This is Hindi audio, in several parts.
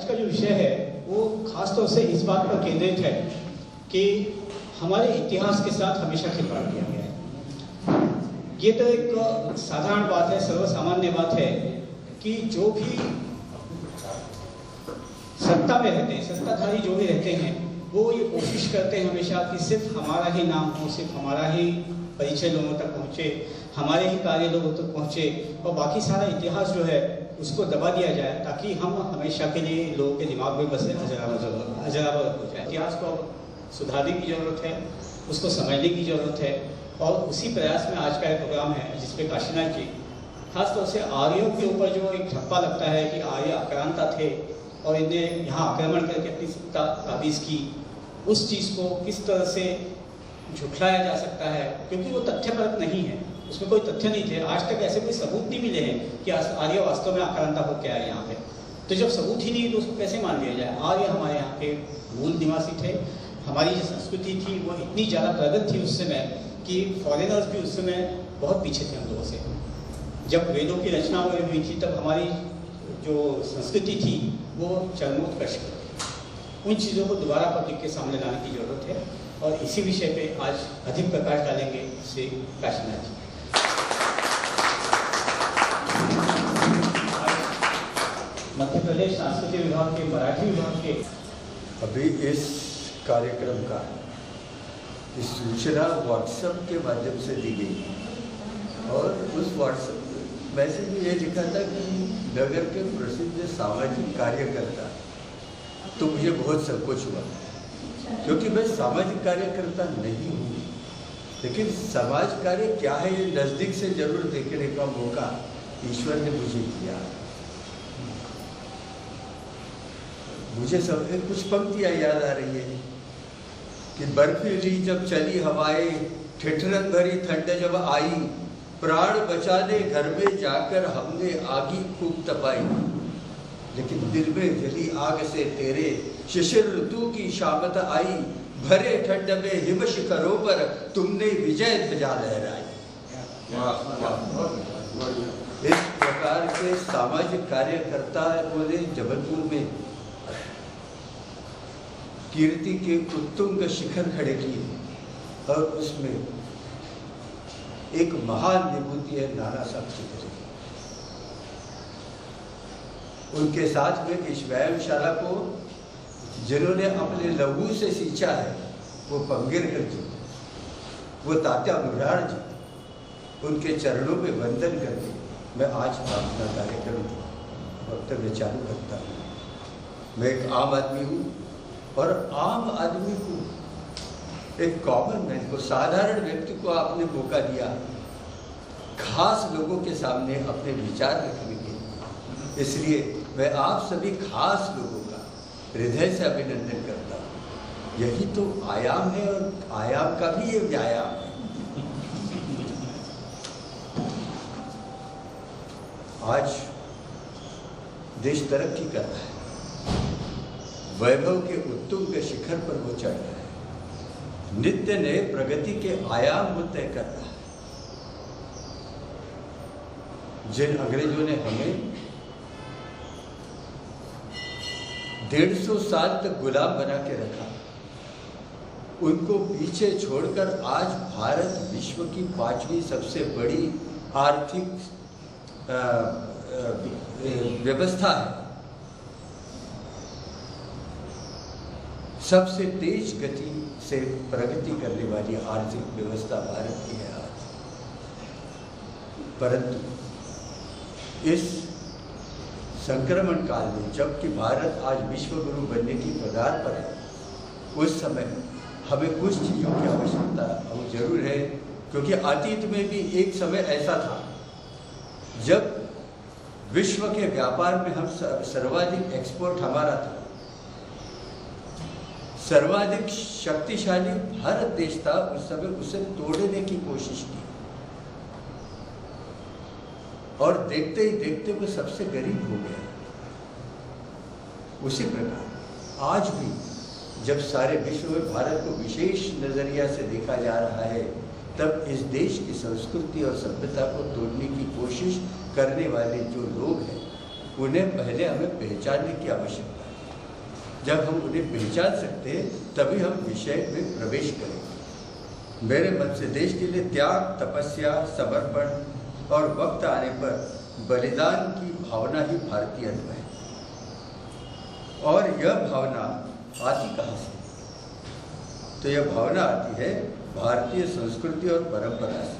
का जो विषय है वो खासतौर से इस बात पर केंद्रित है कि हमारे इतिहास के साथ हमेशा खिलवाड़ किया गया है। ये तो एक साधारण बात है, सर्वसामान्य बात है कि जो भी सत्ता में रहते हैं, सत्ताधारी जो भी रहते हैं, वो ये कोशिश करते हैं हमेशा कि सिर्फ हमारा ही नाम हो, सिर्फ हमारा ही परिचय लोगों तक पहुँचे, हमारे ही कार्य लोगों तक पहुँचे और बाकी सारा इतिहास जो है उसको दबा दिया जाए, ताकि हम हमेशा के लिए लोगों के दिमाग में बसे अजरावर हो जाए। इतिहास को सुधारने की ज़रूरत है, उसको समझने की ज़रूरत है और उसी प्रयास में आज का एक प्रोग्राम है जिसपे काशीनाथ जी खासतौर से आर्यों के ऊपर जो एक ठप्पा लगता है कि आर्य आक्रांता थे और इन्हें यहाँ आक्रमण करके अपनी सत्ता काबिज की, उस चीज़ को किस तरह से झुठलाया जा सकता है, क्योंकि वो तथ्यपरक नहीं है, उसमें कोई तथ्य नहीं थे। आज तक ऐसे कोई सबूत नहीं मिले हैं कि आर्य वास्तव में आक्रांता हो क्या है यहाँ पे। तो जब सबूत ही नहीं तो उसको कैसे मान लिया जाए। आर्य हमारे यहाँ के मूल निवासी थे, हमारी जो संस्कृति थी वो इतनी ज़्यादा प्रगत थी उस समय कि फॉरेनर्स भी उस समय बहुत पीछे थे हम लोगों से। जब वेदों की रचना हुई थी तब हमारी जो संस्कृति थी वो चरमोत्कर्ष की। उन चीज़ों को दोबारा पब्लिक के सामने लाने की ज़रूरत है और इसी विषय पे आज अधिक प्रकाश डालेंगे श्री काशीनाथ जी। मध्य प्रदेश सांस्कृतिक विभाग के, मराठी विभाग के अभी इस कार्यक्रम का इस सूचना व्हाट्सएप के माध्यम से दी गई और उस व्हाट्सएप मैसेज में ये लिखा था कि नगर के प्रसिद्ध सामाजिक कार्यकर्ता, तो मुझे बहुत संकोच हुआ क्योंकि मैं सामाजिक कार्यकर्ता नहीं हूँ, लेकिन समाज कार्य क्या है ये नज़दीक से जरूर देखने का मौका ईश्वर ने मुझे दिया। मुझे सब कुछ पंक्तियाँ याद आ रही है कि बर्फीली जब चली हवाएं, ठिठुरन भरी ठंड जब आई, प्राण बचाने घर में जाकर हमने आगी खूब तपाई, लेकिन दिल में जली आग से तेरे शिशिर ऋतु की शामत आई, भरे ठंड में हिम शिखरों पर तुमने विजय ध्वजा लहराई। इस प्रकार के सामाजिक कार्यकर्ता बोले जबलपुर में कीर्ति के उत्तुंग शिखर खड़े किए और उसमें एक महान विभूति है नाना साहब चित्रे। उनके साथ में इस व्यायामशाला को जिन्होंने अपने लहू से सींचा है वो पंगेरकर जी, वो तात्या मुरार जी, उनके चरणों में वंदन करके मैं आज अपना कार्यक्रम वक्तव्य चालू करता हूँ। मैं एक आम आदमी हूँ और आम आदमी को, एक कॉमन मैन को, साधारण व्यक्ति को आपने मौका दिया खास लोगों के सामने अपने विचार रखने के, इसलिए मैं आप सभी खास लोगों का हृदय से अभिनंदन करता हूँ। यही तो आयाम है और आयाम का भी ये व्यायाम है। आज देश तरक्की कर रहा है, वैभव के उत्तुंग शिखर पर वो चढ़ रहा है, नित्य नए प्रगति के आयाम वो तय कर रहा है। जिन अंग्रेजों ने हमें 150 साल तक गुलाम बना के रखा, उनको पीछे छोड़कर आज भारत विश्व की 5वीं सबसे बड़ी आर्थिक व्यवस्था है। सबसे तेज गति से प्रगति करने वाली आर्थिक व्यवस्था भारत की है आज। परंतु इस संक्रमण काल में जबकि भारत आज विश्व गुरु बनने की कगार पर है, उस समय हमें कुछ चीज़ों की आवश्यकता जरूर है, क्योंकि अतीत में भी एक समय ऐसा था जब विश्व के व्यापार में हम सर्वाधिक एक्सपोर्ट हमारा था, सर्वाधिक शक्तिशाली भारत देश था। उस समय उसे तोड़ने की कोशिश की और देखते ही देखते वो सबसे गरीब हो गया। उसी प्रकार आज भी जब सारे विश्व में भारत को विशेष नजरिया से देखा जा रहा है, तब इस देश की संस्कृति और सभ्यता को तोड़ने की कोशिश करने वाले जो लोग हैं, उन्हें पहले हमें पहचानने की आवश्यकता है। जब हम उन्हें पहचान सकते हैं तभी हम विषय में प्रवेश करेंगे। मेरे मत से देश के लिए त्याग, तपस्या, समर्पण और वक्त आने पर बलिदान की भावना ही भारतीयत्व है। और यह भावना आती कहाँ से? तो यह भावना आती है भारतीय संस्कृति और परंपरा से।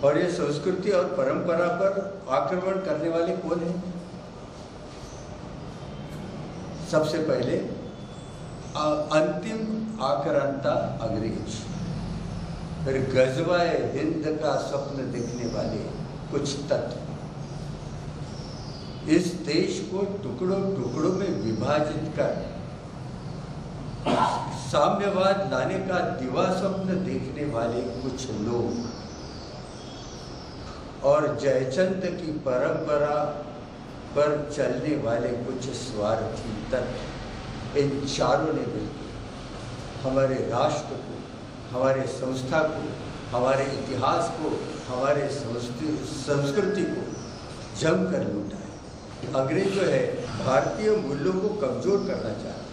और ये संस्कृति और परंपरा पर आक्रमण करने वाले कौन हैं? सबसे पहले अंतिम आक्रांता अंग्रेज, फिर गजवाए हिंद का स्वप्न देखने वाले कुछ तत्व इस देश को टुकड़ों टुकड़ों में विभाजित कर साम्यवाद लाने का दिवा स्वप्न देखने वाले कुछ लोग और जयचंद की परंपरा पर चलने वाले कुछ स्वार्थी तत्व, इन चारों ने मिलकर हमारे राष्ट्र को, हमारे संस्था को, हमारे इतिहास को, हमारे संस्कृति को जमकर लूटा है। अंग्रेज जो है भारतीय मूल्यों को कमजोर करना चाहते,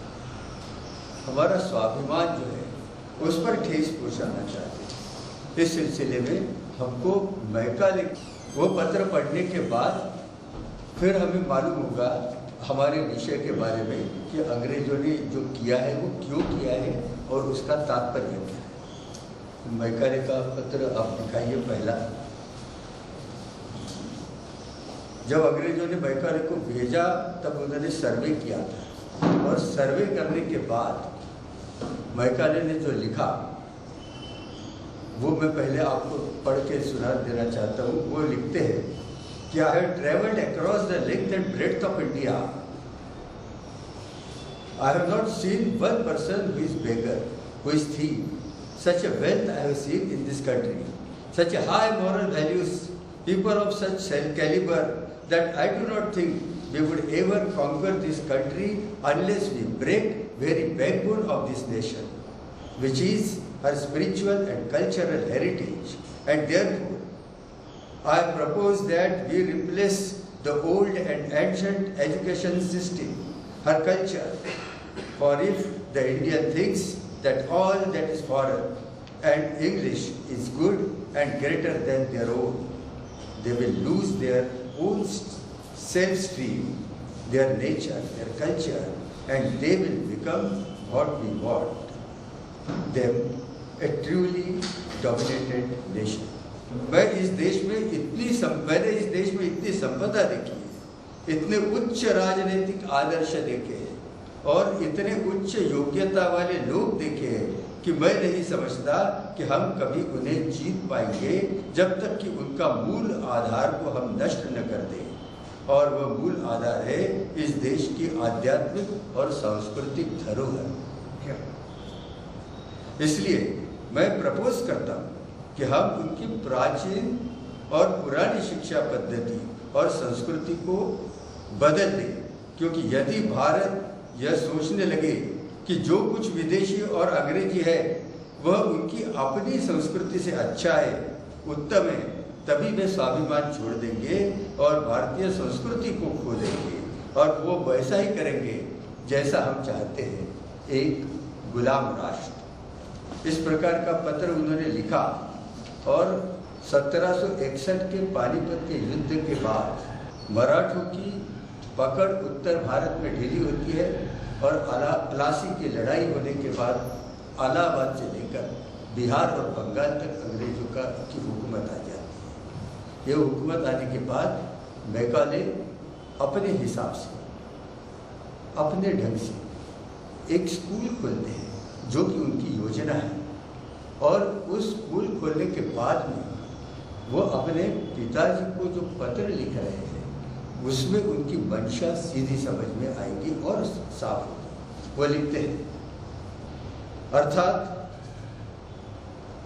हमारा स्वाभिमान जो है उस पर ठेस पहुंचाना चाहते। इस सिलसिले में हमको मैकाले वो पत्र पढ़ने के बाद फिर हमें मालूम होगा हमारे विषय के बारे में कि अंग्रेजों ने जो किया है वो क्यों किया है और उसका तात्पर्य क्या है। मैकाले का पत्र आप दिखाइए। पहला, जब अंग्रेजों ने मैकाले को भेजा तब उन्होंने सर्वे किया था और सर्वे करने के बाद मैकाले ने जो लिखा वो मैं पहले आपको पढ़ के सुना देना चाहता हूँ। वो लिखते हैं कि I have travelled across the length and breadth of India, I have not seen one person who is beggar, who is thief, such a wealth I have seen in this country, such a high moral values, people of such caliber that I do not think we would ever conquer this country unless we break very backbone of this nation, which is her spiritual and cultural heritage, and therefore I propose that we replace the old and ancient education system, her culture, for if the Indian thinks that all that is foreign and English is good and greater than their own, they will lose their own self-esteem, their nature, their culture, and they will become what we want, them a truly dominated nation. मैंने इस देश में इतनी संपदा देखी है, इतने उच्च राजनीतिक आदर्श देखे हैं और इतने उच्च योग्यता वाले लोग देखे हैं कि मैं नहीं समझता कि हम कभी उन्हें जीत पाएंगे जब तक कि उनका मूल आधार को हम नष्ट न कर दें। और वह मूल आधार है इस देश की आध्यात्मिक और सांस्कृतिक धरोहर। इसलिए मैं प्रपोज करता हूँ कि हम उनकी प्राचीन और पुरानी शिक्षा पद्धति और संस्कृति को बदल दें, क्योंकि यदि भारत यह सोचने लगे कि जो कुछ विदेशी और अंग्रेजी है वह उनकी अपनी संस्कृति से अच्छा है, उत्तम है, तभी वे स्वाभिमान छोड़ देंगे और भारतीय संस्कृति को खो देंगे और वो वैसा ही करेंगे जैसा हम चाहते हैं, एक गुलाम राष्ट्र। इस प्रकार का पत्र उन्होंने लिखा और 1761 के पानीपत के युद्ध के बाद मराठों की पकड़ उत्तर भारत में ढीली होती है और प्लासी की लड़ाई होने के बाद इलाहाबाद से लेकर बिहार और बंगाल तक अंग्रेजों की हुकूमत आ जाती है। ये हुकूमत आने के बाद मैकाले अपने हिसाब से, अपने ढंग से एक स्कूल खोलते हैं जो कि उनकी योजना है, और उस स्कूल खोलने के बाद में वो अपने पिताजी को जो पत्र लिख रहे हैं उसमें उनकी मंशा सीधी समझ में आएगी और साफ होगी। वो लिखते हैं, अर्थात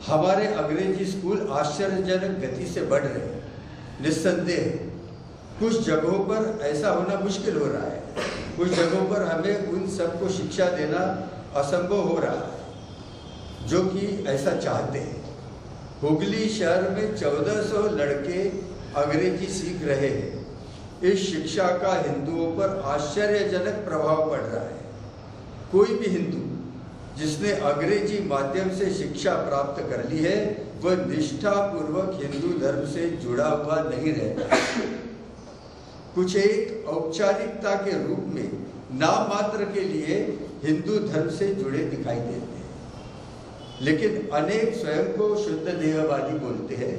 हमारे अंग्रेजी स्कूल आश्चर्यजनक गति से बढ़ रहे हैं। निस्संदेह कुछ जगहों पर ऐसा होना मुश्किल हो रहा है, कुछ जगहों पर हमें उन सबको शिक्षा देना असंभव हो रहा है जो कि ऐसा चाहते हैं। हुगली शहर में 1400 लड़के अंग्रेजी सीख रहे हैं। इस शिक्षा का हिंदुओं पर आश्चर्यजनक प्रभाव पड़ रहा है। कोई भी हिंदू जिसने अंग्रेजी माध्यम से शिक्षा प्राप्त कर ली है वह निष्ठापूर्वक हिंदू धर्म से जुड़ा हुआ नहीं रहता। कुछ एक औपचारिकता के रूप में नाम मात्र के लिए हिंदू धर्म से जुड़े दिखाई देते हैं, लेकिन अनेक स्वयं को शुद्ध देहवादी बोलते हैं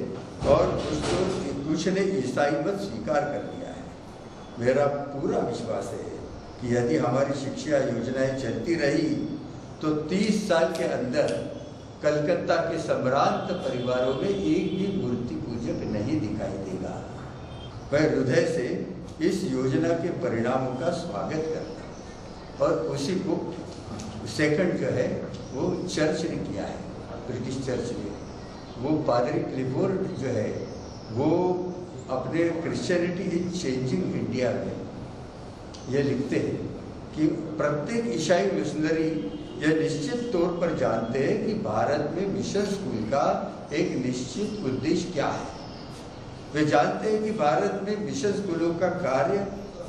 और कुछ ने ईसाई मत स्वीकार कर लिया है। मेरा पूरा विश्वास है कि यदि हमारी शिक्षा योजनाएं चलती रही तो 30 साल के अंदर कलकत्ता के सम्भ्रांत परिवारों में एक भी मूर्ति पूजक नहीं दिखाई देगा। वह हृदय से इस योजना के परिणामों का स्वागत करता है और उसी को सेकंड जो है वो चर्च ने किया है, ब्रिटिश चर्च ने। वो पादरी क्लिफोर्ड जो है वो अपने क्रिश्चियनिटी इज चेंजिंग इंडिया में ये लिखते हैं कि प्रत्येक ईसाई मिशनरी यह निश्चित तौर पर जानते हैं कि भारत में मिशन स्कूल का एक निश्चित उद्देश्य क्या है। वे जानते हैं कि भारत में मिशन स्कूलों का कार्य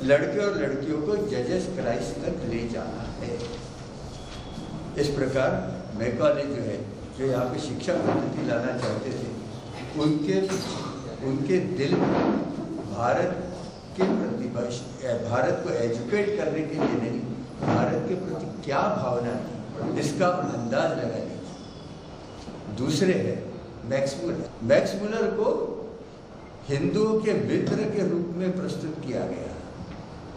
लड़के और लड़कियों को जीसस क्राइस्ट तक ले जाना है। इस प्रकार मैकॉले जो है जो यहाँ पे शिक्षा पद्धति लाना चाहते थे, उनके दिल में भारत के प्रति, भारत को एजुकेट करने के लिए नहीं, भारत के प्रति क्या भावना थी इसका अंदाज लगा लीजिए। दूसरे है मैक्स मूलर। मैक्स मूलर को हिंदुओं के मित्र के रूप में प्रस्तुत किया गया,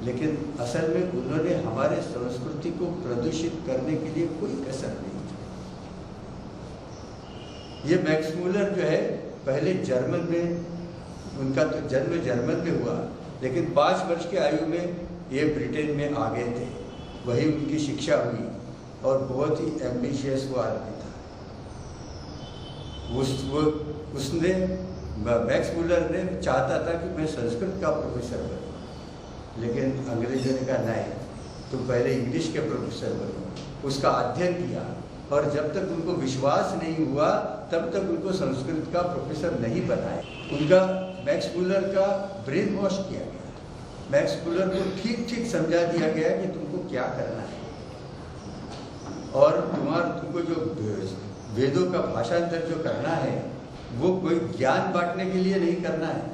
लेकिन असल में उन्होंने हमारे संस्कृति को प्रदूषित करने के लिए कोई कसर नहीं की। ये मैक्स मूलर जो है पहले जर्मन में, उनका तो जन्म जर्मन में हुआ, लेकिन 5 वर्ष की आयु में ये ब्रिटेन में आ गए थे। वही उनकी शिक्षा हुई और बहुत ही एम्बिशियस वो आदमी था। उसने मैक्स मूलर ने चाहता था कि मैं संस्कृत का प्रोफेसर बनूं, लेकिन अंग्रेजों ने कहा नहीं, तुम पहले इंग्लिश के प्रोफेसर बनो। उसका अध्ययन किया और जब तक उनको विश्वास नहीं हुआ तब तक उनको संस्कृत का प्रोफेसर नहीं बनाए। उनका मैक्स मूलर का ब्रेन वॉश किया गया। मैक्स मूलर को ठीक ठीक समझा दिया गया कि तुमको क्या करना है और तुमको जो वेदों का भाषांतर जो करना है वो कोई ज्ञान बांटने के लिए नहीं करना है।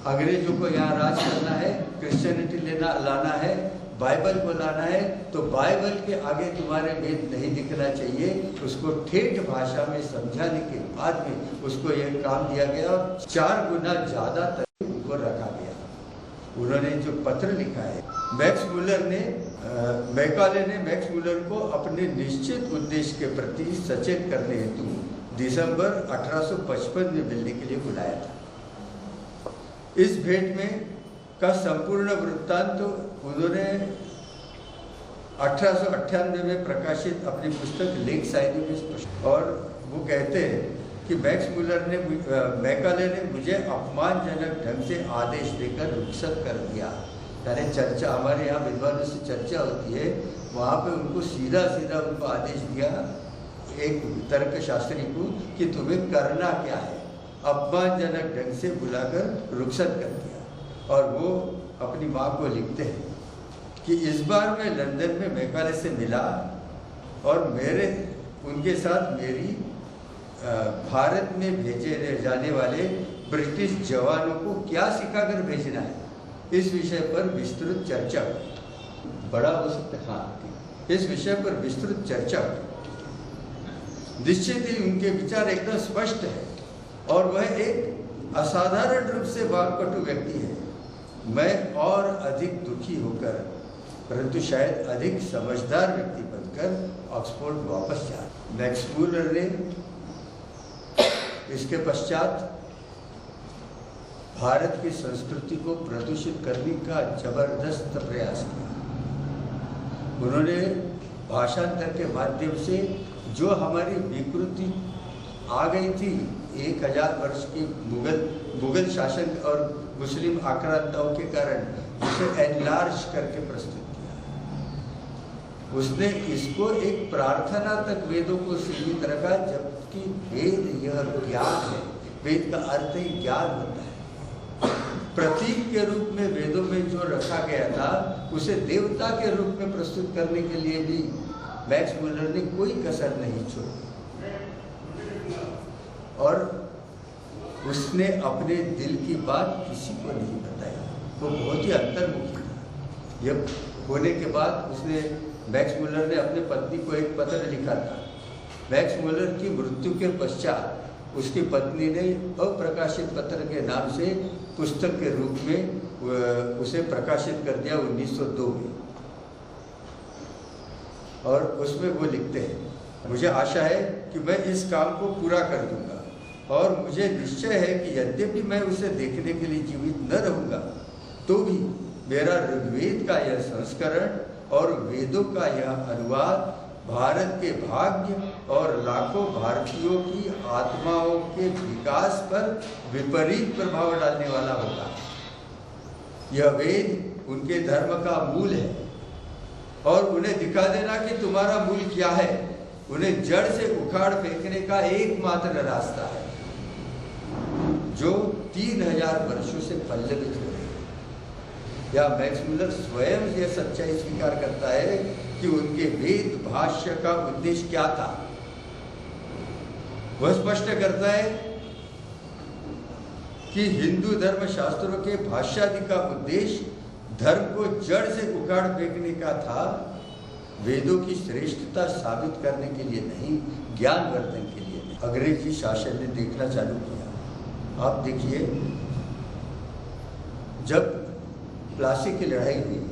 अंग्रेजों को यहाँ राज करना है, क्रिश्चियनिटी लाना है, बाइबल को लाना है, तो बाइबल के आगे तुम्हारे वेद नहीं दिखना चाहिए। उसको ठेठ भाषा में समझाने के बाद में उसको यह काम दिया गया और 4 गुना ज़्यादा तक उनको रखा गया। उन्होंने जो पत्र लिखा है मैक्स मूलर ने, मैकॉले ने मैक्स मूलर को अपने निश्चित उद्देश्य के प्रति सचेत करने हेतु दिसंबर 1855 में मिलने के लिए बुलाया था। इस भेंट में का संपूर्ण वृत्तांत तो उन्होंने 1898 में प्रकाशित अपनी पुस्तक लेक शायरी में स्पष्ट, और वो कहते हैं कि मैक्स मूलर ने, मैकॉले ने मुझे अपमानजनक ढंग से आदेश देकर रुखसत कर दिया। यानी चर्चा, हमारे यहाँ विद्वानों से चर्चा होती है, वहाँ पे उनको सीधा सीधा उनको आदेश दिया एक तर्कशास्त्री को कि तुम्हें करना क्या है। अपमानजनक ढंग से बुलाकर रुखसत कर दिया। और वो अपनी माँ को लिखते हैं कि इस बार मैं लंदन में मैकॉले से मिला और उनके साथ मेरी भारत में भेजे जाने वाले ब्रिटिश जवानों को क्या सिखाकर भेजना है इस विषय पर विस्तृत चर्चा हुई। बड़ा हो सकता है, हाँ, इस विषय पर विस्तृत चर्चा हुई। निश्चित ही उनके विचार एकदम स्पष्ट है और वह एक असाधारण रूप से वाक्पटु व्यक्ति है। मैं और अधिक दुखी होकर, परंतु शायद अधिक समझदार व्यक्ति बनकर ऑक्सफोर्ड वापस जा। मैक्स मूलर ने इसके पश्चात भारत की संस्कृति को प्रदूषित करने का जबरदस्त प्रयास किया। उन्होंने भाषांतर के माध्यम से जो हमारी विकृति आ गई थी 1000 वर्ष की मुगल शासन और मुस्लिम आक्रांताओं के कारण, उसे एनलार्ज करके प्रस्तुत किया। उसने इसको एक प्रार्थना तक वेदों को सीमित रखा, जबकि वेद यह ज्ञान है। वेद का अर्थ ही ज्ञान होता है। प्रतीक के रूप में वेदों में जो रखा गया था उसे देवता के रूप में प्रस्तुत करने के लिए भी मैक्स मुलर ने कोई कसर नहीं छोड़ी और उसने अपने दिल की बात किसी को नहीं बताई। वो बहुत ही अंतर्मुखी था। यह होने के बाद उसने मैक्स मुलर ने अपने पत्नी को एक पत्र लिखा था। मैक्स मुलर की मृत्यु के पश्चात उसकी पत्नी ने अप्रकाशित पत्र के नाम से पुस्तक के रूप में उसे प्रकाशित कर दिया 1902 में। और उसमें वो लिखते हैं, मुझे आशा है कि मैं इस काम को पूरा कर दूंगा और मुझे निश्चय है कि यद्यपि मैं उसे देखने के लिए जीवित न रहूंगा तो भी मेरा ऋग्वेद का यह संस्करण और वेदों का यह अनुवाद भारत के भाग्य और लाखों भारतीयों की आत्माओं के विकास पर विपरीत प्रभाव डालने वाला होगा। यह वेद उनके धर्म का मूल है और उन्हें दिखा देना कि तुम्हारा मूल क्या है, उन्हें जड़ से उखाड़ फेंकने का एकमात्र रास्ता है जो 3000 वर्षों से पल्लवित हो रही है। या मैक्स मुलर स्वयं यह सच्चाई स्वीकार करता है कि उनके वेद भाष्य का उद्देश्य क्या था। वह स्पष्ट करता है कि हिंदू धर्म शास्त्रों के भाष्यादि का उद्देश्य धर्म को जड़ से उखाड़ फेंकने का था, वेदों की श्रेष्ठता साबित करने के लिए नहीं, ज्ञानवर्धन के लिए नहीं। अंग्रेजी शासन ने देखना चालू किया। आप देखिए, जब प्लासी की लड़ाई हुई,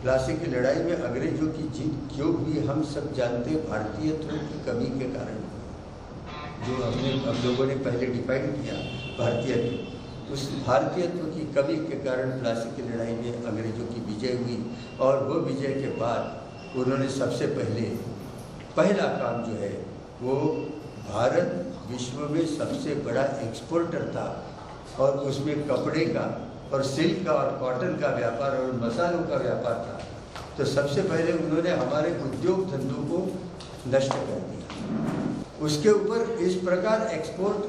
प्लासी की लड़ाई में अंग्रेजों की जीत क्यों हुई हम सब जानते, भारतीयत्व की कमी के कारण, जो हम लोगों ने पहले डिफाइन किया भारतीयत्व, उस भारतीयत्व की कमी के कारण प्लासी की लड़ाई में अंग्रेजों की विजय हुई। और वो विजय के बाद उन्होंने सबसे पहला काम जो है वो, भारत विश्व में सबसे बड़ा एक्सपोर्टर था और उसमें कपड़े का और सिल्क का और कॉटन का व्यापार और मसालों का व्यापार था। तो सबसे पहले उन्होंने हमारे उद्योग धंधों को नष्ट कर दिया। उसके ऊपर इस प्रकार एक्सपोर्ट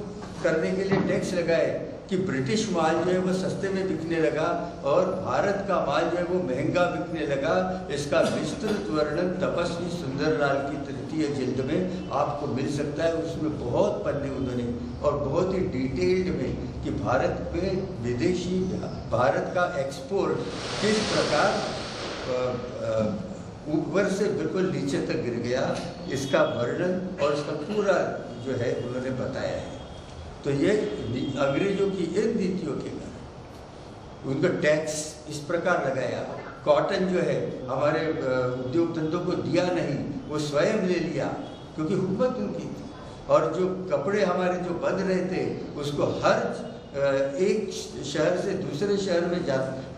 करने के लिए टैक्स लगाए कि ब्रिटिश माल जो है वो सस्ते में बिकने लगा और भारत का माल जो है वो महंगा बिकने लगा। इसका विस्तृत वर्णन तपस्वी सुंदरलाल की तृतीय जिल्द में आपको मिल सकता है। उसमें बहुत पन्ने उन्होंने और बहुत ही डिटेल्ड में कि भारत में विदेशी भारत का एक्सपोर्ट किस प्रकार ऊपर से बिल्कुल नीचे तक गिर गया, इसका वर्णन और इसका पूरा जो है उन्होंने बताया है। तो ये अंग्रेजों की इन नीतियों के कारण उनको टैक्स इस प्रकार लगाया। कॉटन जो है हमारे उद्योग धंधों को दिया नहीं, वो स्वयं ले लिया क्योंकि हुकूमत उनकी थी। और जो कपड़े हमारे जो बंद रहे थे उसको हर एक शहर से दूसरे शहर में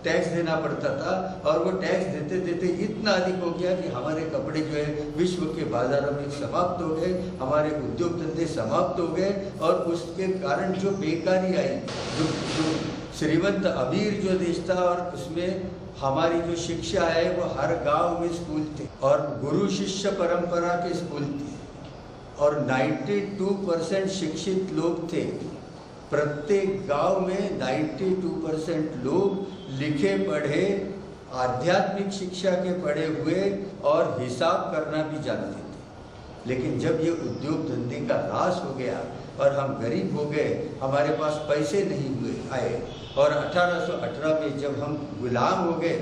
टैक्स देना पड़ता था और वो टैक्स देते देते इतना अधिक हो गया कि हमारे कपड़े जो है विश्व के बाजारों में समाप्त हो गए, हमारे उद्योग धंधे समाप्त हो गए। और उसके कारण जो बेकारी आई, जो श्रीमंत अमीर जो देश था और उसमें हमारी जो शिक्षा है वो हर गांव में स्कूल थे और गुरु शिष्य परंपरा के स्कूल थे और 92% शिक्षित लोग थे। प्रत्येक गांव में 92% लोग लिखे पढ़े, आध्यात्मिक शिक्षा के पढ़े हुए और हिसाब करना भी जानते थे। लेकिन जब ये उद्योग धंधे का नाश हो गया और हम गरीब हो गए, हमारे पास पैसे नहीं आए और 1818 में जब हम गुलाम हो गए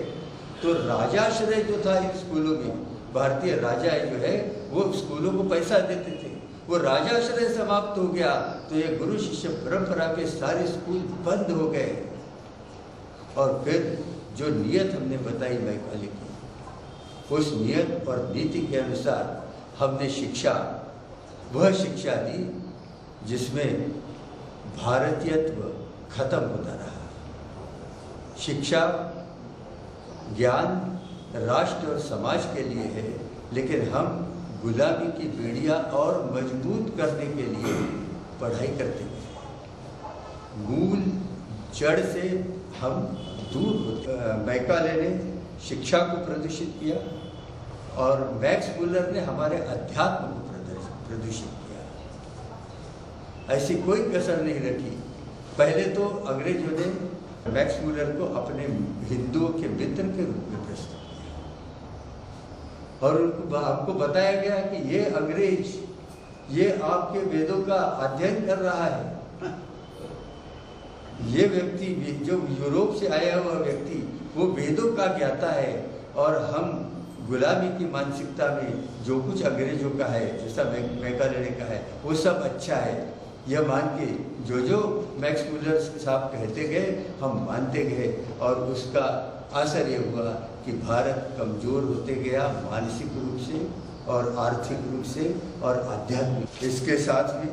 तो राजाश्रय जो था इन स्कूलों में, भारतीय राजा जो है वो स्कूलों को पैसा देते थे, वो राजाश्रय समाप्त हो गया। तो ये गुरु शिष्य परंपरा के सारे स्कूल बंद हो गए। और फिर जो नियत हमने बताई मैकाले की, उस नियत और नीति के अनुसार हमने वह शिक्षा दी जिसमें भारतीयत्व खत्म होता रहा। शिक्षा ज्ञान राष्ट्र और समाज के लिए है, लेकिन हम गुलामी की बेड़ियां और मजबूत करने के लिए पढ़ाई करते हैं। मूल जड़ से हम दूर होते। मैकाले ने शिक्षा को प्रदूषित किया और मैक्स मुलर ने हमारे अध्यात्म को प्रदूषित किया। ऐसी कोई कसर नहीं रखी। पहले तो अंग्रेजों ने मैक्स मूलर को अपने हिंदुओं के मित्र के रूप में प्रस्तुत किया और उनको आपको बताया गया कि ये अंग्रेज ये आपके वेदों का अध्ययन कर रहा है। ये व्यक्ति जो यूरोप से आया हुआ व्यक्ति वो वेदों का ज्ञाता है और हम गुलामी की मानसिकता में जो कुछ अंग्रेजों का है जैसा मैकाले का है वो सब अच्छा है। यह मान के जो मैक्स मूलर साहब कहते गए हम मानते गए और उसका असर ये हुआ कि भारत कमज़ोर होते गया मानसिक रूप से और आर्थिक रूप से और आध्यात्मिक। इसके साथ में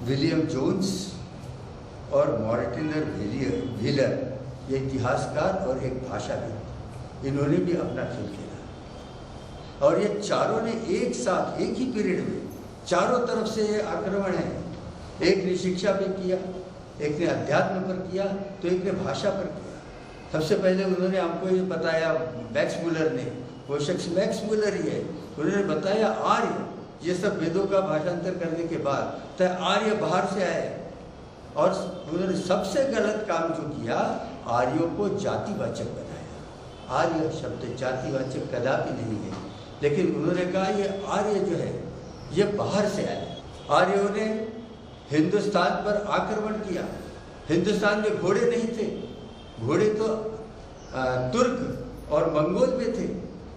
विलियम जोन्स और मॉर्टिनर व्हीलर ये इतिहासकार और एक भाषाविद इन्होंने भी अपना खेल खेला और ये चारों ने एक साथ एक ही पीरियड में चारों तरफ से ये आक्रमण है। एक ने शिक्षा पे किया, एक ने अध्यात्म पर किया तो एक ने भाषा पर किया। सबसे पहले उन्होंने हमको ये बताया मैक्स मूलर ने, वो शख्स मैक्स मूलर ही है, उन्होंने बताया आर्य ये सब वेदों का भाषांतर करने के बाद तो आर्य बाहर से आए और उन्होंने सबसे गलत काम जो किया आर्यों को जातिवाचक बनाया। आर्य शब्द जातिवाचक कदापि नहीं है, लेकिन उन्होंने कहा ये आर्य जो है ये बाहर से आए। आर्यों ने हिंदुस्तान पर आक्रमण किया। हिंदुस्तान में घोड़े नहीं थे, घोड़े तो तुर्क और मंगोल में थे।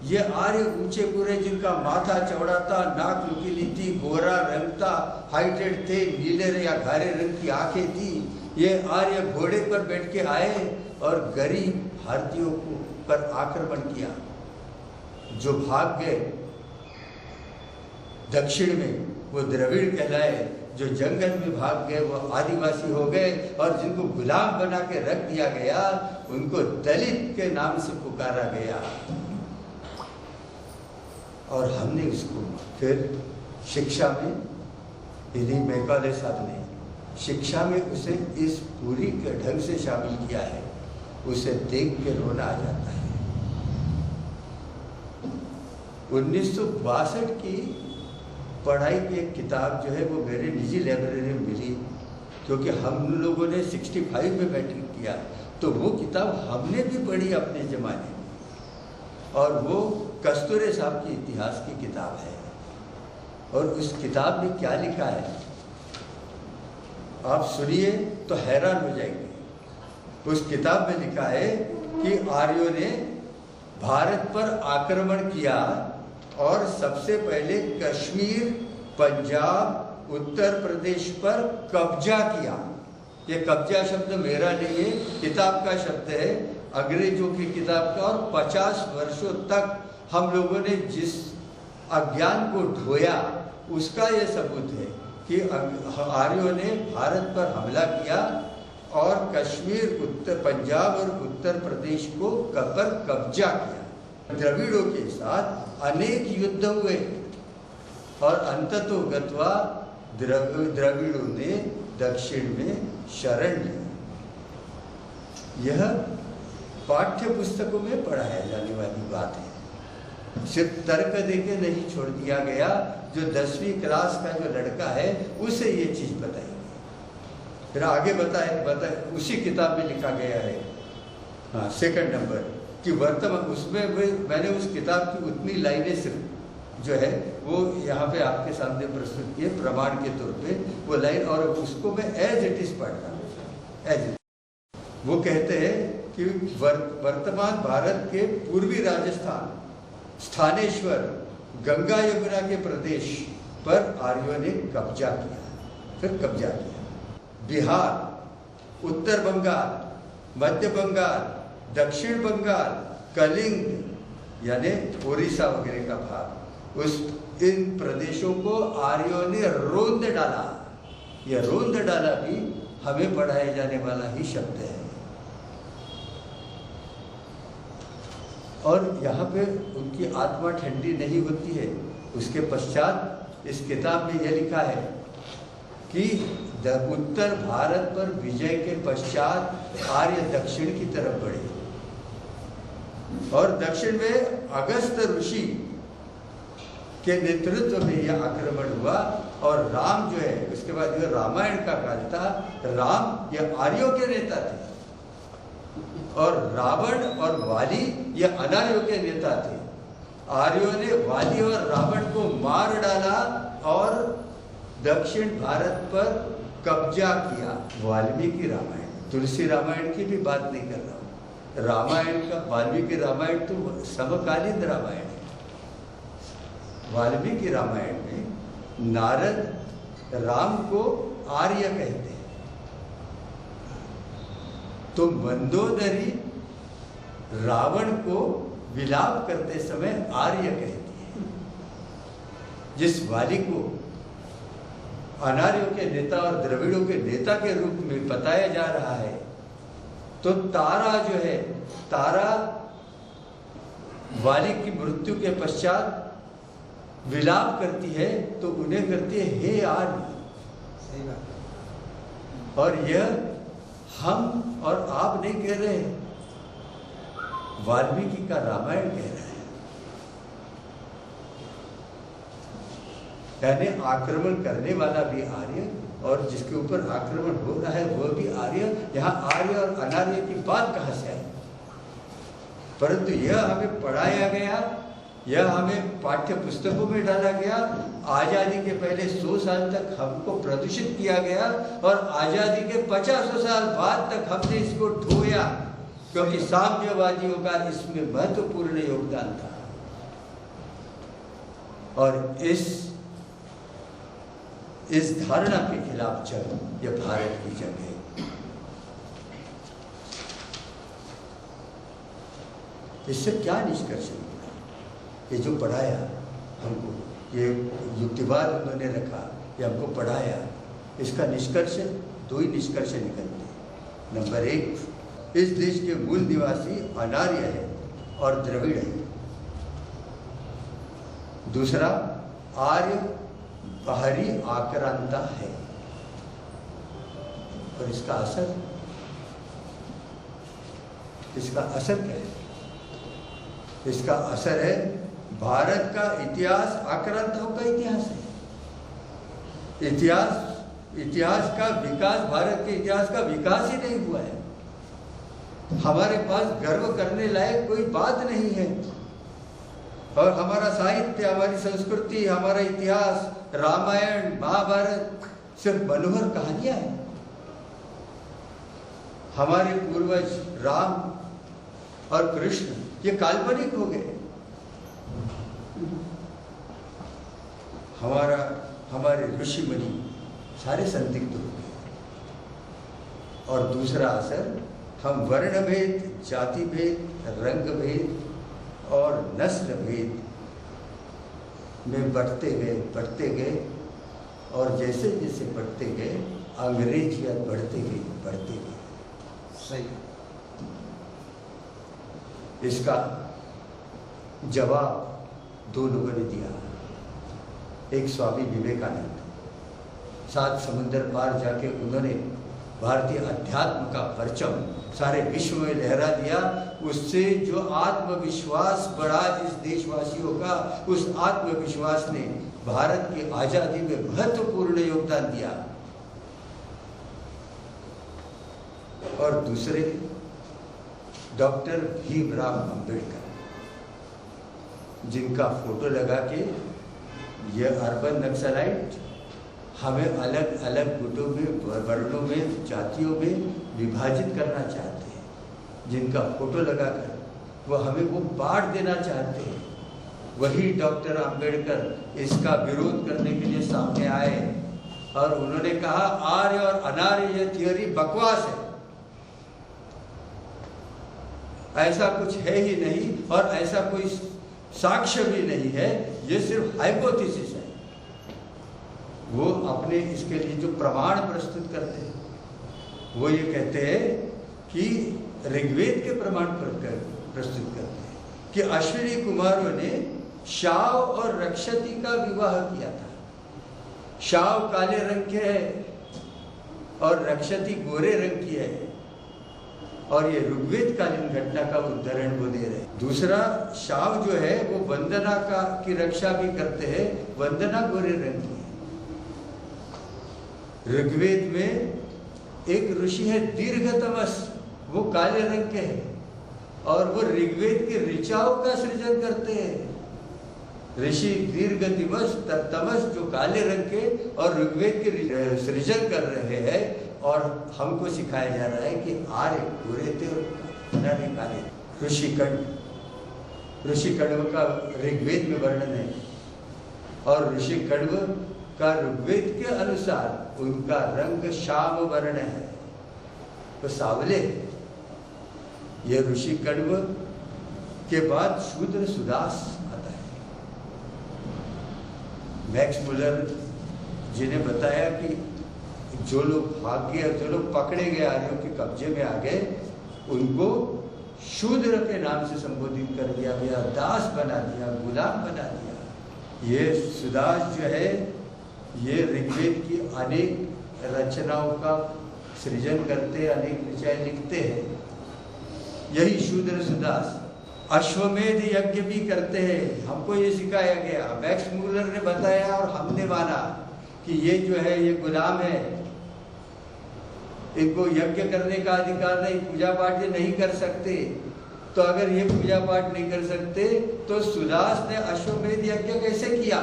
ये आर्य ऊंचे पूरे जिनका माथा चौड़ा था, नाक नुकीली थी, गोरा रंग था, हाइटेड थे, नीले या गारे रंग की आंखें थी। ये आर्य घोड़े पर बैठ के आए और गरीब भारतीयों को पर आक्रमण किया। जो भाग गए दक्षिण में वो द्रविड़ कहलाए, जो जंगल में भाग गए वो आदिवासी हो गए और जिनको गुलाम बना के रख दिया गया उनको दलित के नाम से पुकारा गया। और हमने उसको फिर शिक्षा में इन्हीं मैकाले साहब ने शिक्षा में उसे इस पूरी के ढंग से शामिल किया है, उसे देख के रोना आ जाता है। 1962 की पढ़ाई की एक किताब जो है वो मेरे निजी लाइब्रेरी में मिली, क्योंकि हम लोगों ने 65 में मैट्रिक किया तो वो किताब हमने भी पढ़ी अपने ज़माने में, और वो कस्तूरे साहब की इतिहास की किताब है। और उस किताब में क्या लिखा है आप सुनिए तो हैरान हो जाएंगे। उस किताब में लिखा है कि आर्यों ने भारत पर आक्रमण किया और सबसे पहले कश्मीर, पंजाब, उत्तर प्रदेश पर कब्जा किया। ये कब्जा शब्द मेरा नहीं है, किताब का शब्द है, अंग्रेजों की किताब का। और 50 वर्षों तक हम लोगों ने जिस अज्ञान को ढोया उसका ये सबूत है कि आर्यों ने भारत पर हमला किया और कश्मीर, पंजाब और उत्तर प्रदेश को पर कब्जा किया। द्रविड़ों के साथ अनेक युद्ध हुए और अंततोगत्वा द्रविड़ों ने दक्षिण में शरण ली। यह पाठ्य पुस्तकों में पढ़ाया जाने वाली बात है, सिर्फ तर्क देके नहीं छोड़ दिया गया। जो 10वीं क्लास का जो लड़का है उसे ये चीज़ बताई, फिर आगे बताए उसी किताब में लिखा गया है। हाँ, 2nd नंबर कि वर्तमान उसमें मैंने उस किताब की उतनी लाइनें सिर्फ जो है वो यहाँ पे आपके सामने प्रस्तुत किए प्रमाण के तौर पे वो लाइन, और उसको मैं एज इट इज पढ़ रहा हूँ। एज इट वो कहते हैं कि वर्तमान भारत के पूर्वी राजस्थान, स्थानेश्वर, गंगा यमुना के प्रदेश पर आर्यों ने कब्जा किया, फिर कब्जा किया। बिहार, उत्तर बंगाल, मध्य बंगाल, दक्षिण बंगाल, कलिंग यानी ओडिशा वगैरह का भाग, इन प्रदेशों को आर्यों ने रोंद डाला। यह रोंद डाला भी हमें पढ़ाए जाने वाला ही शब्द है। और यहाँ पे उनकी आत्मा ठंडी नहीं होती है। उसके पश्चात इस किताब में यह लिखा है कि उत्तर भारत पर विजय के पश्चात आर्य दक्षिण की तरफ बढ़े और दक्षिण में अगस्त ऋषि के नेतृत्व में यह आक्रमण हुआ। और राम जो है उसके बाद यह रामायण का काल था। राम यह आर्यों के नेता थे, और रावण और वाली ये अनार्यों के नेता थे। आर्यों ने वाली और रावण को मार डाला और दक्षिण भारत पर कब्जा किया। वाल्मीकि रामायण, तुलसी रामायण की भी बात नहीं कर रहा हूँ। रामायण का, वाल्मीकि रामायण तो समकालीन रामायण है। वाल्मीकि रामायण में नारद राम को आर्य कहते हैं, तो मंदोदरी रावण को विलाप करते समय आर्य कहती है। जिस वाली को अनार्यों के नेता और द्रविड़ों के नेता के रूप में बताया जा रहा है, तो तारा जो है, तारा वाली की मृत्यु के पश्चात विलाप करती है, तो उन्हें करती है हे आर्य। सही बात। और यह हम और आप नहीं कह रहे, वाल्मीकि का रामायण कह रहा है। यानी आक्रमण करने वाला भी आर्य और जिसके ऊपर आक्रमण हो रहा है वह भी आर्य। यहाँ आर्य और अनार्य की बात कहाँ से आई? परंतु यह हमें पढ़ाया गया, यह हमें पाठ्य पुस्तकों में डाला गया। आजादी के पहले 100 साल तक हमको प्रदूषित किया गया और आजादी के 50 साल बाद तक हमने इसको ढोया, क्योंकि साम्यवादियों का इसमें महत्वपूर्ण योगदान था। और इस धारणा के खिलाफ जंग यह भारत की जंग है। इससे क्या निष्कर्ष निकला? ये जो पढ़ाया हमको, ये युक्तिवाद उन्होंने रखा, ये हमको पढ़ाया, इसका निष्कर्ष 2 ही निष्कर्ष निकलते हैं। नंबर 1, इस देश के मूल निवासी अनार्य है और द्रविड़ है। दूसरा, आर्य बाहरी आक्रांता है। और इसका असर क्या है? इसका असर है भारत का इतिहास आक्रांताओं का इतिहास है। इतिहास का विकास, भारत के इतिहास का विकास ही नहीं हुआ है। हमारे पास गर्व करने लायक कोई बात नहीं है। और हमारा साहित्य, हमारी संस्कृति, हमारा इतिहास, रामायण, महाभारत सिर्फ मनोहर कहानियां हैं। हमारे पूर्वज राम और कृष्ण ये काल्पनिक हो गए। हमारे ऋषि मुनि सारे संदिग्ध हो गए। और दूसरा असर, हम वर्ण भेद, जाति भेद, रंग भेद और नस्ल भेद में बढ़ते गए और जैसे जैसे बढ़ते गए अंग्रेजियत बढ़ते गई। सही। इसका जवाब 2 लोगों ने दिया। एक स्वामी विवेकानंद, 7 समुद्र पार जाके उन्होंने भारतीय अध्यात्म का परचम सारे विश्व में लहरा दिया। उससे जो आत्मविश्वास बढ़ा इस देशवासियों का, उस आत्मविश्वास ने भारत की आजादी में महत्वपूर्ण योगदान दिया। और दूसरे, डॉक्टर भीमराव अंबेडकर, जिनका फोटो लगा के ये अर्बन नक्सलाइट हमें अलग अलग गुटों में, वर्णों में, जातियों में विभाजित करना चाहते हैं, जिनका फोटो लगाकर वो हमें वो बांट देना चाहते हैं, वही डॉक्टर अंबेडकर इसका विरोध करने के लिए सामने आए और उन्होंने कहा आर्य और अनार्य ये थियोरी बकवास है, ऐसा कुछ है ही नहीं और ऐसा कोई साक्ष्य भी नहीं है, ये सिर्फ हाइपोथेसिस है। वो अपने इसके लिए जो प्रमाण प्रस्तुत करते हैं वो ये कहते हैं कि ऋग्वेद के प्रमाण प्रस्तुत करते हैं कि अश्विनी कुमारों ने शाव और रक्षती का विवाह किया था। शाव काले रंग के है और रक्षती गोरे रंग की है और ये ऋग्वेद कालीन घटना का उदाहरण वो दे रहे हैं। दूसरा, शाव जो है वो वंदना की रक्षा भी करते हैं, वंदना गोरे रंग की है। ऋग्वेद में एक ऋषि है दीर्घतमस, वो काले रंग के हैं और वो ऋग्वेद के ऋचाओं का सृजन करते हैं। ऋषि दीर्घ दिवस तमस जो काले रंग के और ऋग्वेद के सृजन कर रहे हैं और हमको सिखाया जा रहा है कि आर्य पूरे थे और काले। ऋषि कण्व का ऋग्वेद में वर्णन है और ऋषि कण्व का ऋग्वेद के अनुसार उनका रंग श्याम वर्ण है, तो सावले। ये ऋषि कण्व के बाद शूद्र सुदास आता है। मैक्स मुलर जी ने बताया कि जो लोग भाग गए, जो लोग पकड़े गए, आर्यों के कब्जे में आ गए, उनको शूद्र के नाम से संबोधित कर दिया गया, दास बना दिया, गुलाम बना दिया। ये सुदास जो है ये ऋग्वेद की अनेक रचनाओं का सृजन करते, अनेक रचनाएं लिखते हैं। यही शूद्र सुदास अश्वमेध यज्ञ भी करते हैं। हमको ये सिखाया गया, मैक्स मुलर ने बताया और हमने माना कि ये जो है ये गुलाम है, इनको यज्ञ करने का अधिकार नहीं, पूजा पाठ ये नहीं कर सकते। तो अगर ये पूजा पाठ नहीं कर सकते तो सुदास ने अश्वमेध यज्ञ कैसे किया?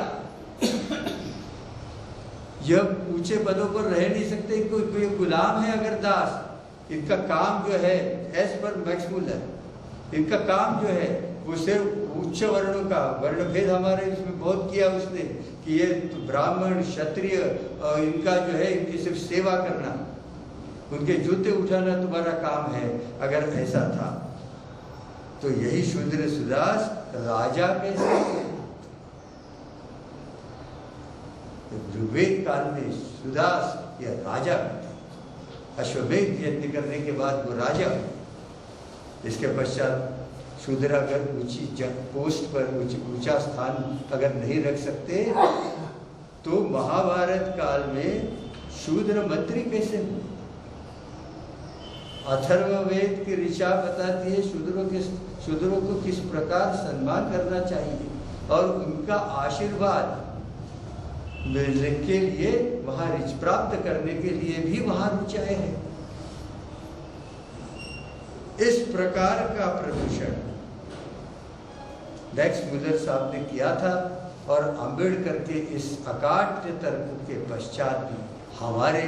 यह ऊंचे पदों पर रह नहीं सकते, कोई गुलाम है अगर दास। इनका काम जो है एज पर मैक्स मुलर, इनका काम जो है वो सिर्फ उच्च वर्णों का वर्णभेद हमारे इसमें बहुत किया उसने कि ये तो ब्राह्मण क्षत्रिय इनका जो है इनकी सिर्फ सेवा करना, उनके जूते उठाना तुम्हारा काम है। अगर ऐसा था तो यही शूद्र सुदास राजा कैसे? ऋग्वेद काल में सुदास या राजा, अश्वमेध यज्ञ करने के बाद वो राजा। इसके पश्चात शूद्र अगर ऊंची पोस्ट पर ऊंचा स्थान अगर नहीं रख सकते तो महाभारत काल में शूद्र मंत्री कैसे हुए? अथर्ववेद की ऋचा बताती है शूद्रों को किस प्रकार सम्मान करना चाहिए और उनका आशीर्वाद मिलने के लिए वहां ऋच प्राप्त करने के लिए भी वहां ऋचाएं हैं। इस प्रकार का प्रदूषण मैक्स मुलर साहब ने किया था और अंबेडकर के इस अकाट्य तर्क के पश्चात भी हमारे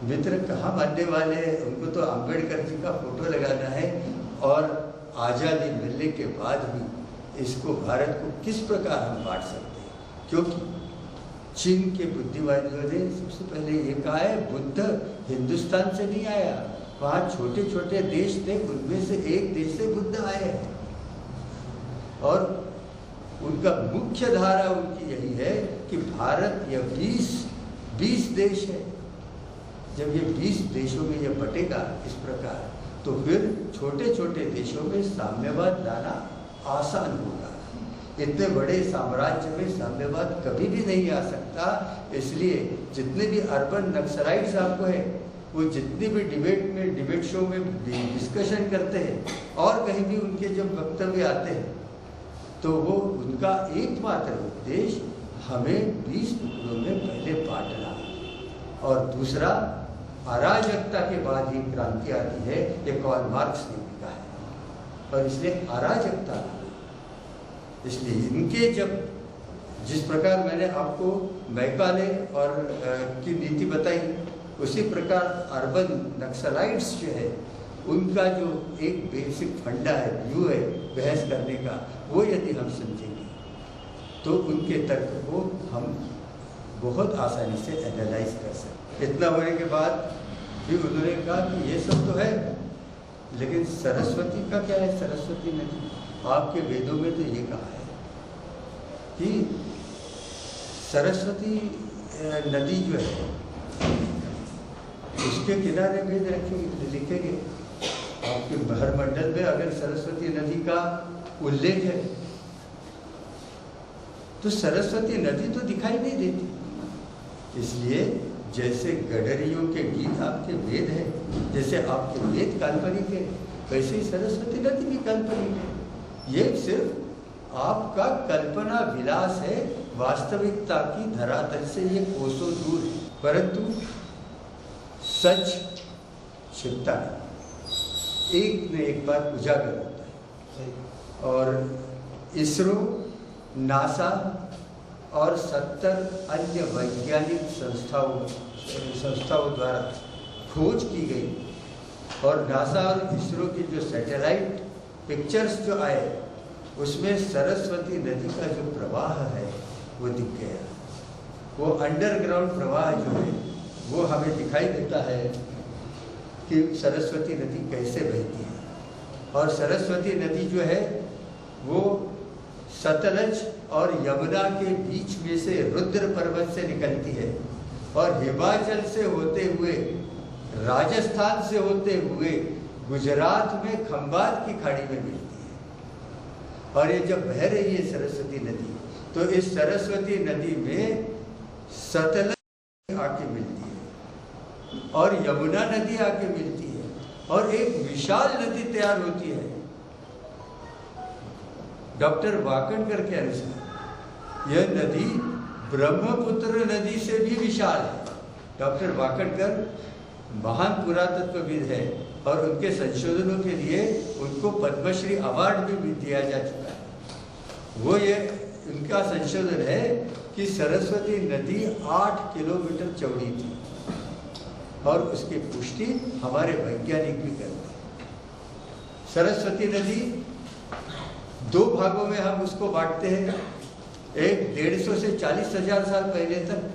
मित्र कहाँ मानने वाले हैं? उनको तो अंबेडकर जी का फोटो लगाना है और आज़ादी मिलने के बाद भी इसको भारत को किस प्रकार हम बांट सकते हैं? क्योंकि चीन के बुद्धिवादियों ने सबसे पहले ये कहा है बुद्ध हिंदुस्तान से नहीं आया, वहाँ छोटे छोटे देश थे, उनमें से एक देश से बुद्ध आए हैं और उनका मुख्य धारा उनकी यही है कि भारत यह 20 देश है। जब ये 20 देशों में ये बटेगा इस प्रकार तो फिर छोटे छोटे देशों में साम्यवाद लाना आसान होगा। इतने बड़े साम्राज्य में साम्यवाद कभी भी नहीं आ सकता। इसलिए जितने भी अर्बन नक्सलाइट्स आपको है वो जितनी भी डिबेट शो में डिस्कशन करते हैं और कहीं भी उनके जब वक्तव्य आते हैं तो वो उनका एकमात्र उद्देश्य हमें 20 टुकड़ों में पहले बांटना और दूसरा अराजकता के बाद ही क्रांति आती है, ये कार्ल मार्क्स ने लिखा है। और इसलिए अराजकता, इसलिए इनके जब जिस प्रकार मैंने आपको मैकाले और की नीति बताई उसी प्रकार अर्बन नक्सलाइट्स जो है उनका जो एक बेसिक फंडा है, व्यू है बहस करने का, वो यदि हम समझेंगे तो उनके तर्क को हम बहुत आसानी से एनालाइज कर सकते। इतना होने के बाद भी उन्होंने कहा कि ये सब तो है लेकिन सरस्वती का क्या है? सरस्वती नदी आपके वेदों में तो ये कहा है कि सरस्वती नदी जो है उसके किनारे वेद लिखेंगे। आपके बहर मंडल में अगर सरस्वती नदी का उल्लेख है तो सरस्वती नदी तो दिखाई नहीं देती। इसलिए जैसे गडरियों के गीत आपके वेद है, जैसे आपके वेद काल्पनिक है, वैसे ही सरस्वती नदी भी काल्पनिक है। ये सिर्फ आपका कल्पना विलास है, वास्तविकता की धरातल से ये कोसों दूर है। परंतु सच छिपता है। एक न एक बार उजागर होता है। और इसरो, नासा और 70 अन्य वैज्ञानिक संस्थाओं द्वारा खोज की गई और नासा और इसरो की जो सैटेलाइट पिक्चर्स जो आए उसमें सरस्वती नदी का जो प्रवाह है वो दिख गया। वो अंडरग्राउंड प्रवाह जो है वो हमें दिखाई देता है कि सरस्वती नदी कैसे बहती है। और सरस्वती नदी जो है वो सतलज और यमुना के बीच में से रुद्र पर्वत से निकलती है और हिमाचल से होते हुए, राजस्थान से होते हुए गुजरात में खंबात की खाड़ी में मिलती है। और ये जब बह रही है सरस्वती नदी, तो इस सरस्वती नदी में सतलज आके मिलती है और यमुना नदी आके मिलती है और एक विशाल नदी तैयार होती है। डॉक्टर वाकणकर के अनुसार यह नदी ब्रह्मपुत्र नदी से भी विशाल है। डॉक्टर वाकणकर महान पुरातत्वविद है और उनके संशोधनों के लिए उनको पद्मश्री अवार्ड भी दिया जा चुका है। वो ये उनका संशोधन है कि सरस्वती नदी 8 किलोमीटर चौड़ी थी और उसकी पुष्टि हमारे वैज्ञानिक भी करते हैं। सरस्वती नदी 2 भागों में हम उसको बांटते हैं। एक 150 से 40,000 साल पहले तक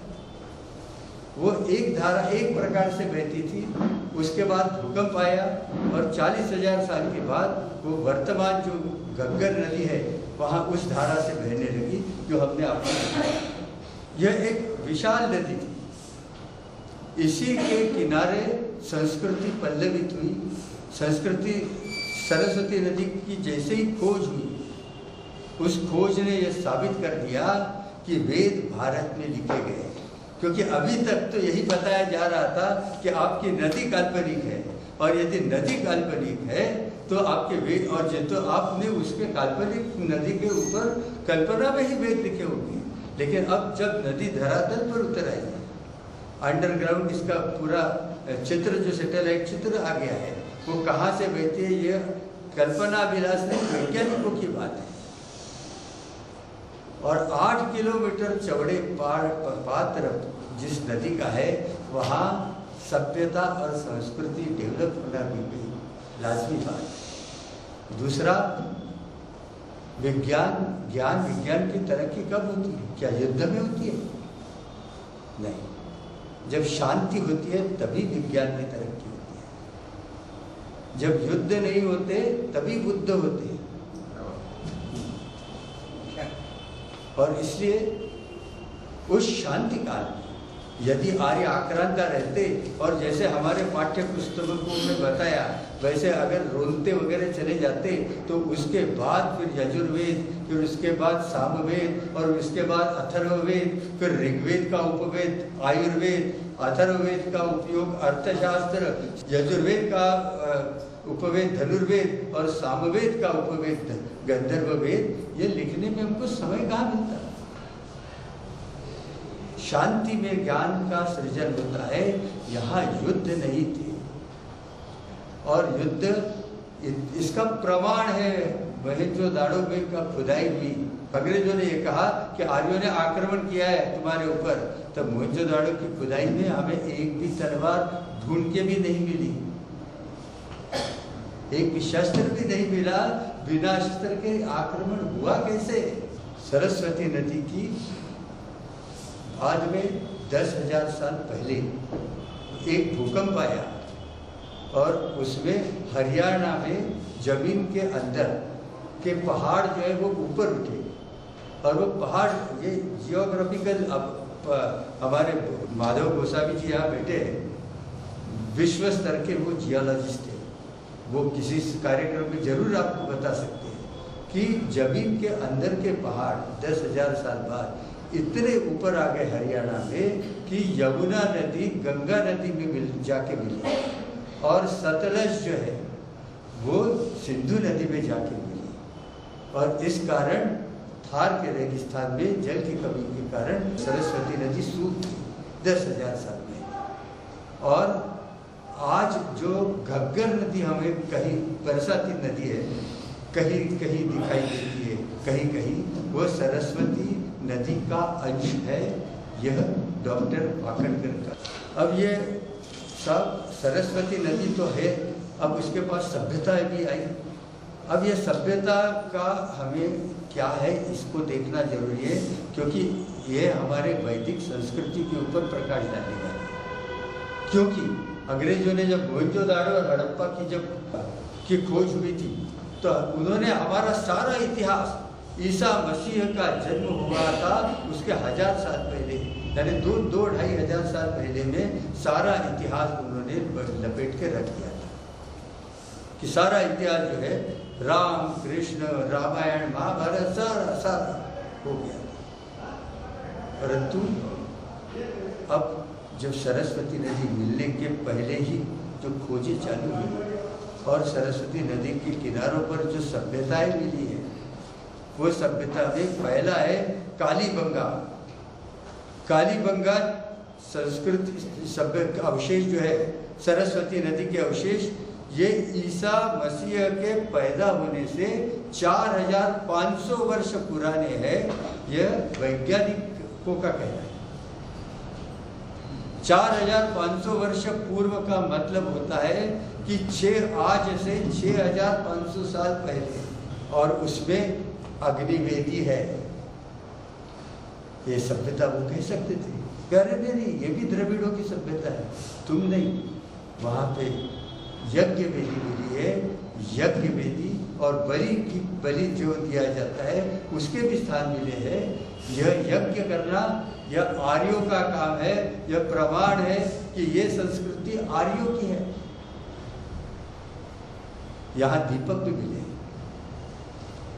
वो एक धारा एक प्रकार से बहती थी, उसके बाद भूकंप आया और 40,000 साल के बाद वो वर्तमान जो गंगर नदी है वहाँ उस धारा से बहने लगी जो हमने आपको बताया। यह एक विशाल नदी थी। इसी के किनारे संस्कृति पल्लवित हुई। संस्कृति सरस्वती नदी की जैसे ही खोज हुई, उस खोज ने यह साबित कर दिया कि वेद भारत में लिखे गए। क्योंकि अभी तक तो यही बताया जा रहा था कि आपकी नदी काल्पनिक है और यदि नदी काल्पनिक है तो आपके वेद, और तो आपने उसके काल्पनिक नदी के ऊपर कल्पना में ही वेद लिखे होंगे। लेकिन अब जब नदी धरातल पर उतर आई है, अंडरग्राउंड इसका पूरा चित्र जो सैटेलाइट चित्र आ गया है, वो कहाँ से बहती है ये कल्पना विलास नहीं, वैज्ञानिकों की बात है। और 8 किलोमीटर चौड़े पात्र जिस नदी का है वहाँ सभ्यता और संस्कृति डेवलप होना भी लाजमी बात है। दूसरा, विज्ञान की तरक्की कब होती है? क्या युद्ध में होती है? नहीं। जब शांति होती है तभी विज्ञान की तरक्की होती है। जब युद्ध नहीं होते तभी बुद्ध होते हैं। और इसलिए उस शांति काल में यदि आर्य आक्रांता रहते और जैसे हमारे पाठ्य पुस्तकों में बताया वैसे अगर रोनते वगैरह चले जाते तो उसके बाद फिर यजुर्वेद, फिर उसके बाद सामवेद और उसके बाद अथर्ववेद, फिर ऋग्वेद का उपवेद आयुर्वेद, अथर्ववेद का उपयोग अर्थशास्त्र, यजुर्वेद का उपवेद धनुर्वेद और सामवेद का उपवेद गंधर्ववेद, ये लिखने में हमको समय कहाँ मिलता। शांति में ज्ञान का सृजन होता है। यहाँ युद्ध नहीं थे और युद्ध इसका प्रमाण है मोहनजोदड़ो में का खुदाई हुई। अंग्रेजों ने ये कहा कि आर्यों ने आक्रमण किया है तुम्हारे ऊपर, तब मोहनजोदड़ो की खुदाई में हमें एक भी तलवार ढूंढ के भी नहीं मिली, एक भी शस्त्र भी नहीं मिला। बिना शस्त्र के आक्रमण हुआ कैसे? सरस्वती नदी की बाद में 10,000 साल पहले एक भूकंप आया और उसमें हरियाणा में जमीन के अंदर के पहाड़ जो है वो ऊपर उठे और वो पहाड़, ये जियोग्राफिकल, अब हमारे माधव गोसावी जी यहाँ बैठे हैं, विश्व स्तर के वो जियोलॉजिस्ट हैं, वो किसी कार्यक्रम में जरूर आपको बता सकते हैं कि जमीन के अंदर के पहाड़ 10,000 साल बाद इतने ऊपर आ गए हरियाणा में कि यमुना नदी गंगा नदी में जाके मिली और सतलज जो है वो सिंधु नदी में जाके मिली। और इस कारण थार के रेगिस्तान में जल की कमी के कारण सरस्वती नदी सूख गई 10,000 साल में। और आज जो घग्गर नदी हमें कहीं बरसाती नदी है, कहीं कहीं दिखाई देती है, कहीं कहीं वो सरस्वती नदी का अंश है। यह डॉक्टर वाकड़कर का। अब ये सब सरस्वती नदी तो है, अब उसके पास सभ्यता भी आई। अब ये सभ्यता का हमें क्या है इसको देखना जरूरी है, क्योंकि ये हमारे वैदिक संस्कृति के ऊपर प्रकाश डालेगा। क्योंकि अंग्रेजों ने जब मोहनजोदाड़ो और हड़प्पा की खोज हुई थी, तो उन्होंने हमारा सारा इतिहास, ईसा मसीह का जन्म हुआ था उसके 1000 साल पहले, यानी 2-2-2.5 हजार साल पहले में सारा इतिहास उन्होंने लपेट के रख दिया था कि सारा इतिहास जो है राम कृष्ण रामायण महाभारत सारा हो गया। परंतु अब जब सरस्वती नदी मिलने के पहले ही जो खोजें चालू हुई और सरस्वती नदी के किनारों पर जो सभ्यताएं मिली है, वो सभ्यता में पहला है कालीबंगा। कालीबंगा संस्कृत सभ्य अवशेष जो है, सरस्वती नदी के अवशेष, ये ईसा मसीह के पैदा होने से 4500 वर्ष पुराने हैं। यह वैज्ञानिकों का कहना है। 4500 वर्ष पूर्व का मतलब होता है कि आज से 6500 साल पहले, और उसमें अग्निवेदी है। ये सभ्यता वो कह सकते थे, कह रहे नहीं ये भी द्रविड़ों की सभ्यता है, तुम नहीं। वहां पे यज्ञ वेदी मिली है, यज्ञ वेदी और बलि जो दिया जाता है उसके भी स्थान मिले हैं। यह यज्ञ करना यह आर्यों का काम है। यह प्रमाण है कि ये संस्कृति आर्यों की है। यहाँ दीपक भी मिले,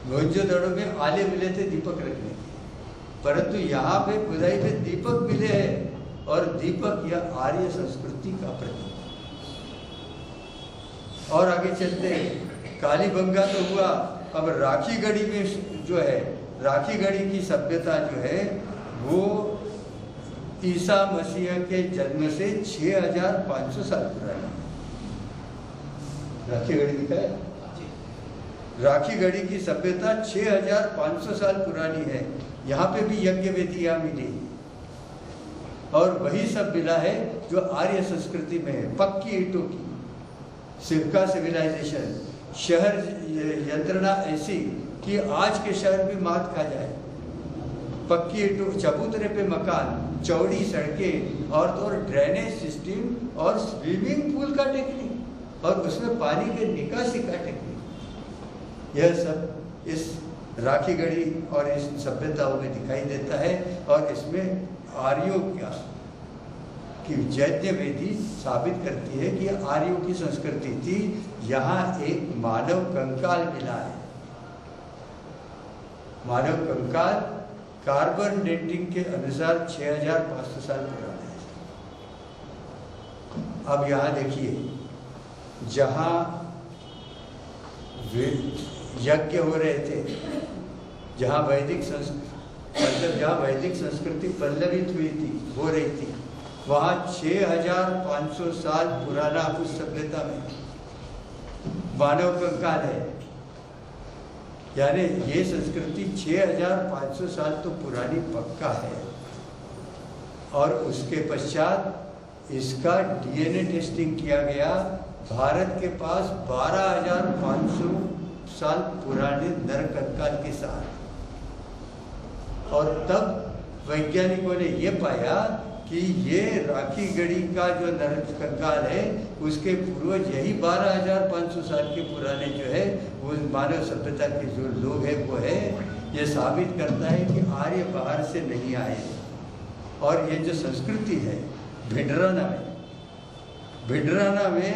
मोहनजोदड़ो में आले मिले थे दीपक रखने के, परंतु यहाँ पे खुदाई पे दीपक मिले हैं, और दीपक यह आर्य संस्कृति का प्रतीक। और आगे चलते कालीबंगा तो हुआ। अब राखीगढ़ी में जो है, राखीगढ़ी की सभ्यता जो है वो ईसा मसीह के जन्म से 6500 साल पुरानी। राखीगढ़ी दिखा है, राखीगढ़ी की सभ्यता 6500 साल पुरानी है। यहाँ पे भी यज्ञ वेदियाँ मिली, और वही सब मिला है जो आर्य संस्कृति में है। पक्की ईंटों की सिरका सिविलाइजेशन, शहर यंत्रणा ऐसी कि आज के शहर भी मात खा जाए। पक्की ईंटों, चबूतरे पे मकान, चौड़ी सड़कें, और ड्रेनेज सिस्टम और स्विमिंग पूल का टेक्निक, और उसमें पानी के निकासी का टेक्निक, यह सब इस राखीगढ़ी और इस सभ्यताओं में दिखाई देता है। और इसमें आर्यों की जैन्य वेदी साबित करती है कि आर्यों की संस्कृति थी। यहाँ एक मानव कंकाल मिला है। मानव कंकाल कार्बन डेटिंग के अनुसार 6500 साल पुराना है। अब यहाँ देखिए, जहाँ यज्ञ हो रहे थे, जहाँ वैदिक संस्कृति पल्लवित हुई थी, हो रही थी, वहाँ 6500 साल पुराना उस सभ्यता में मानव कंकाल है। यानी ये संस्कृति 6500 साल तो पुरानी पक्का है। और उसके पश्चात इसका डीएनए टेस्टिंग किया गया। भारत के पास 12500 साल पुराने नर कंकाल के साथ, और तब वैज्ञानिकों ने ये पाया कि ये राखीगढ़ी का जो नर कंकाल है उसके पूर्वज यही 12500 साल के पुराने जो है वो मानव सभ्यता के जो लोग हैं वो है। ये साबित करता है कि आर्य बाहर से नहीं आए। और ये जो संस्कृति है भिंडराना में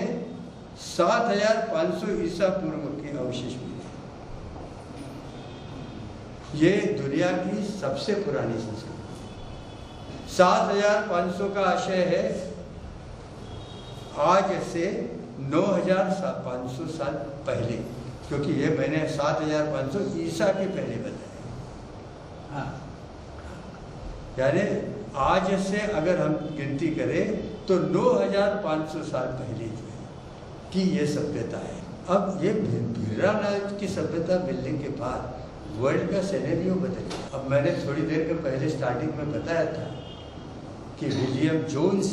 7500 ईसा पूर्व के अवशेष मिले। ये दुनिया की सबसे पुरानी संस्कृति। 7500 का आशय है आज से 9500 साल पहले, क्योंकि ये मैंने 7500 ईसा के पहले बताया। यानी आज से अगर हम गिनती करें तो 9500 साल पहले जो है कि ये सभ्यता है। अब ये भिर्रानाथ की सभ्यता मिलने के बाद वर्ल्ड का सिनेरियो बदल गया। अब मैंने थोड़ी देर के पहले स्टार्टिंग में बताया था कि विलियम जोन्स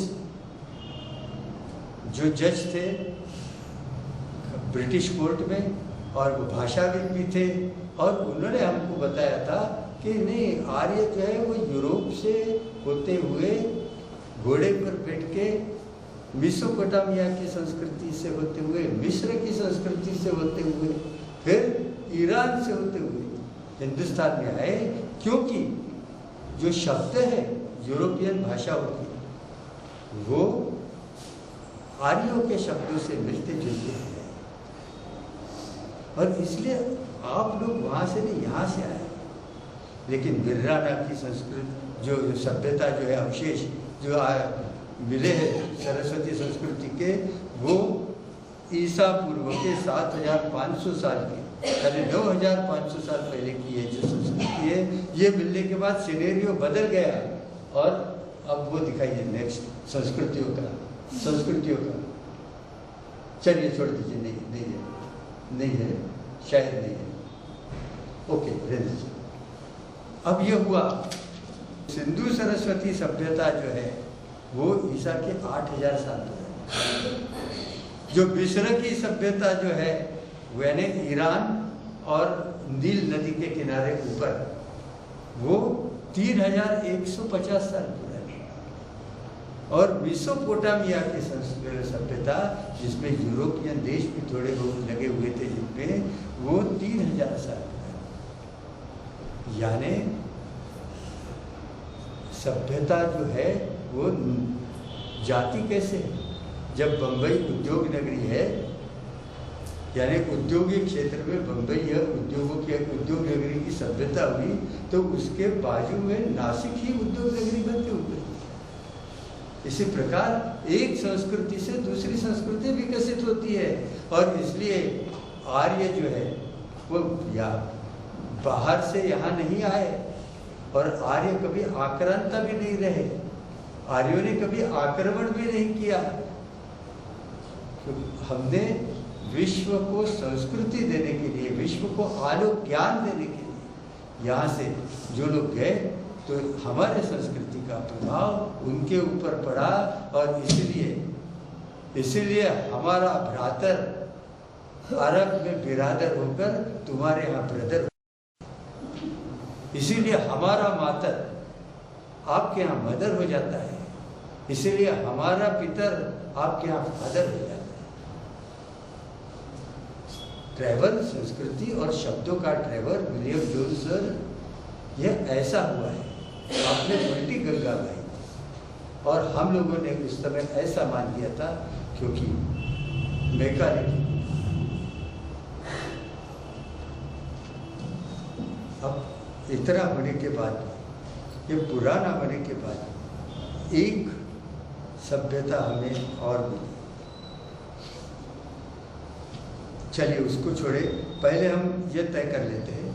जो जज थे ब्रिटिश कोर्ट में और वो भाषाविद भी थे, और उन्होंने हमको बताया था कि नहीं, आर्य जो है वो यूरोप से होते हुए घोड़े पर बैठ के मेसोपोटामिया की संस्कृति से होते हुए, मिस्र की संस्कृति से होते हुए, फिर ईरान से होते हुए हिंदुस्तान में आए, क्योंकि जो शब्द है यूरोपियन भाषा होती है वो आर्यों के शब्दों से मिलते जुलते हैं, और इसलिए आप लोग वहाँ से नहीं यहाँ से आए। लेकिन भिर्रानाथ की संस्कृति जो सभ्यता जो है अवशेष जो मिले हैं सरस्वती संस्कृति के, वो ईसा पूर्व के 7500 साल के, यानी 9500 साल पहले की ये जो संस्कृति है, ये मिलने के बाद सिनेरियो बदल गया। और अब वो दिखाइए नेक्स्ट संस्कृतियों का चलिए छोड़ दीजिए, नहीं है शायद नहीं है, ओके रहने दीजिए। अब ये हुआ सिंधु सरस्वती सभ्यता जो है वो ईसा के 8000 साल पुरानी। जो मिस्र की सभ्यता जो है वो यानी ईरान और नील नदी के किनारे ऊपर, वो 3150 साल पुरानी। और मेसोपोटामिया की सभ्यता जिसमें यूरोपियन देश भी थोड़े बहुत लगे हुए थे जिनमें, वो 3000 साल पुरानी। यानी सभ्यता जो है वो जाति कैसे है? जब बम्बई उद्योग नगरी है, यानी उद्योगिक क्षेत्र में बम्बई है उद्योग नगरी की सभ्यता हुई, तो उसके बाजू में नासिक ही उद्योग नगरी बनते हुए। इसी प्रकार एक संस्कृति से दूसरी संस्कृति विकसित होती है, और इसलिए आर्य जो है वो बाहर से यहाँ नहीं आए, और आर्य कभी आक्रांता भी नहीं रहे, आर्यों ने कभी आक्रमण भी नहीं किया। तो हमने विश्व को संस्कृति देने के लिए, विश्व को आलोक ज्ञान देने के लिए यहाँ से जो लोग गए, तो हमारे संस्कृति का प्रभाव उनके ऊपर पड़ा, और इसीलिए हमारा भ्रातर अरब में बिरादर होकर तुम्हारे यहाँ ब्रदर, इसीलिए हमारा मातर आपके यहाँ मदर हो जाता है, इसीलिए हमारा पितर आपके यहाँ फादर हो जाता है। ट्रैवल, संस्कृति और शब्दों का ट्रैवल विलियम जोन्स, यह ऐसा हुआ है। आपने उल्टी गंगा गाई थी, और हम लोगों ने उस समय ऐसा मान लिया था क्योंकि मैकाले अब इतना होने के बाद, ये पुराना होने के बाद एक सभ्यता हमें और मिली। चलिए उसको छोड़े, पहले हम ये तय कर लेते हैं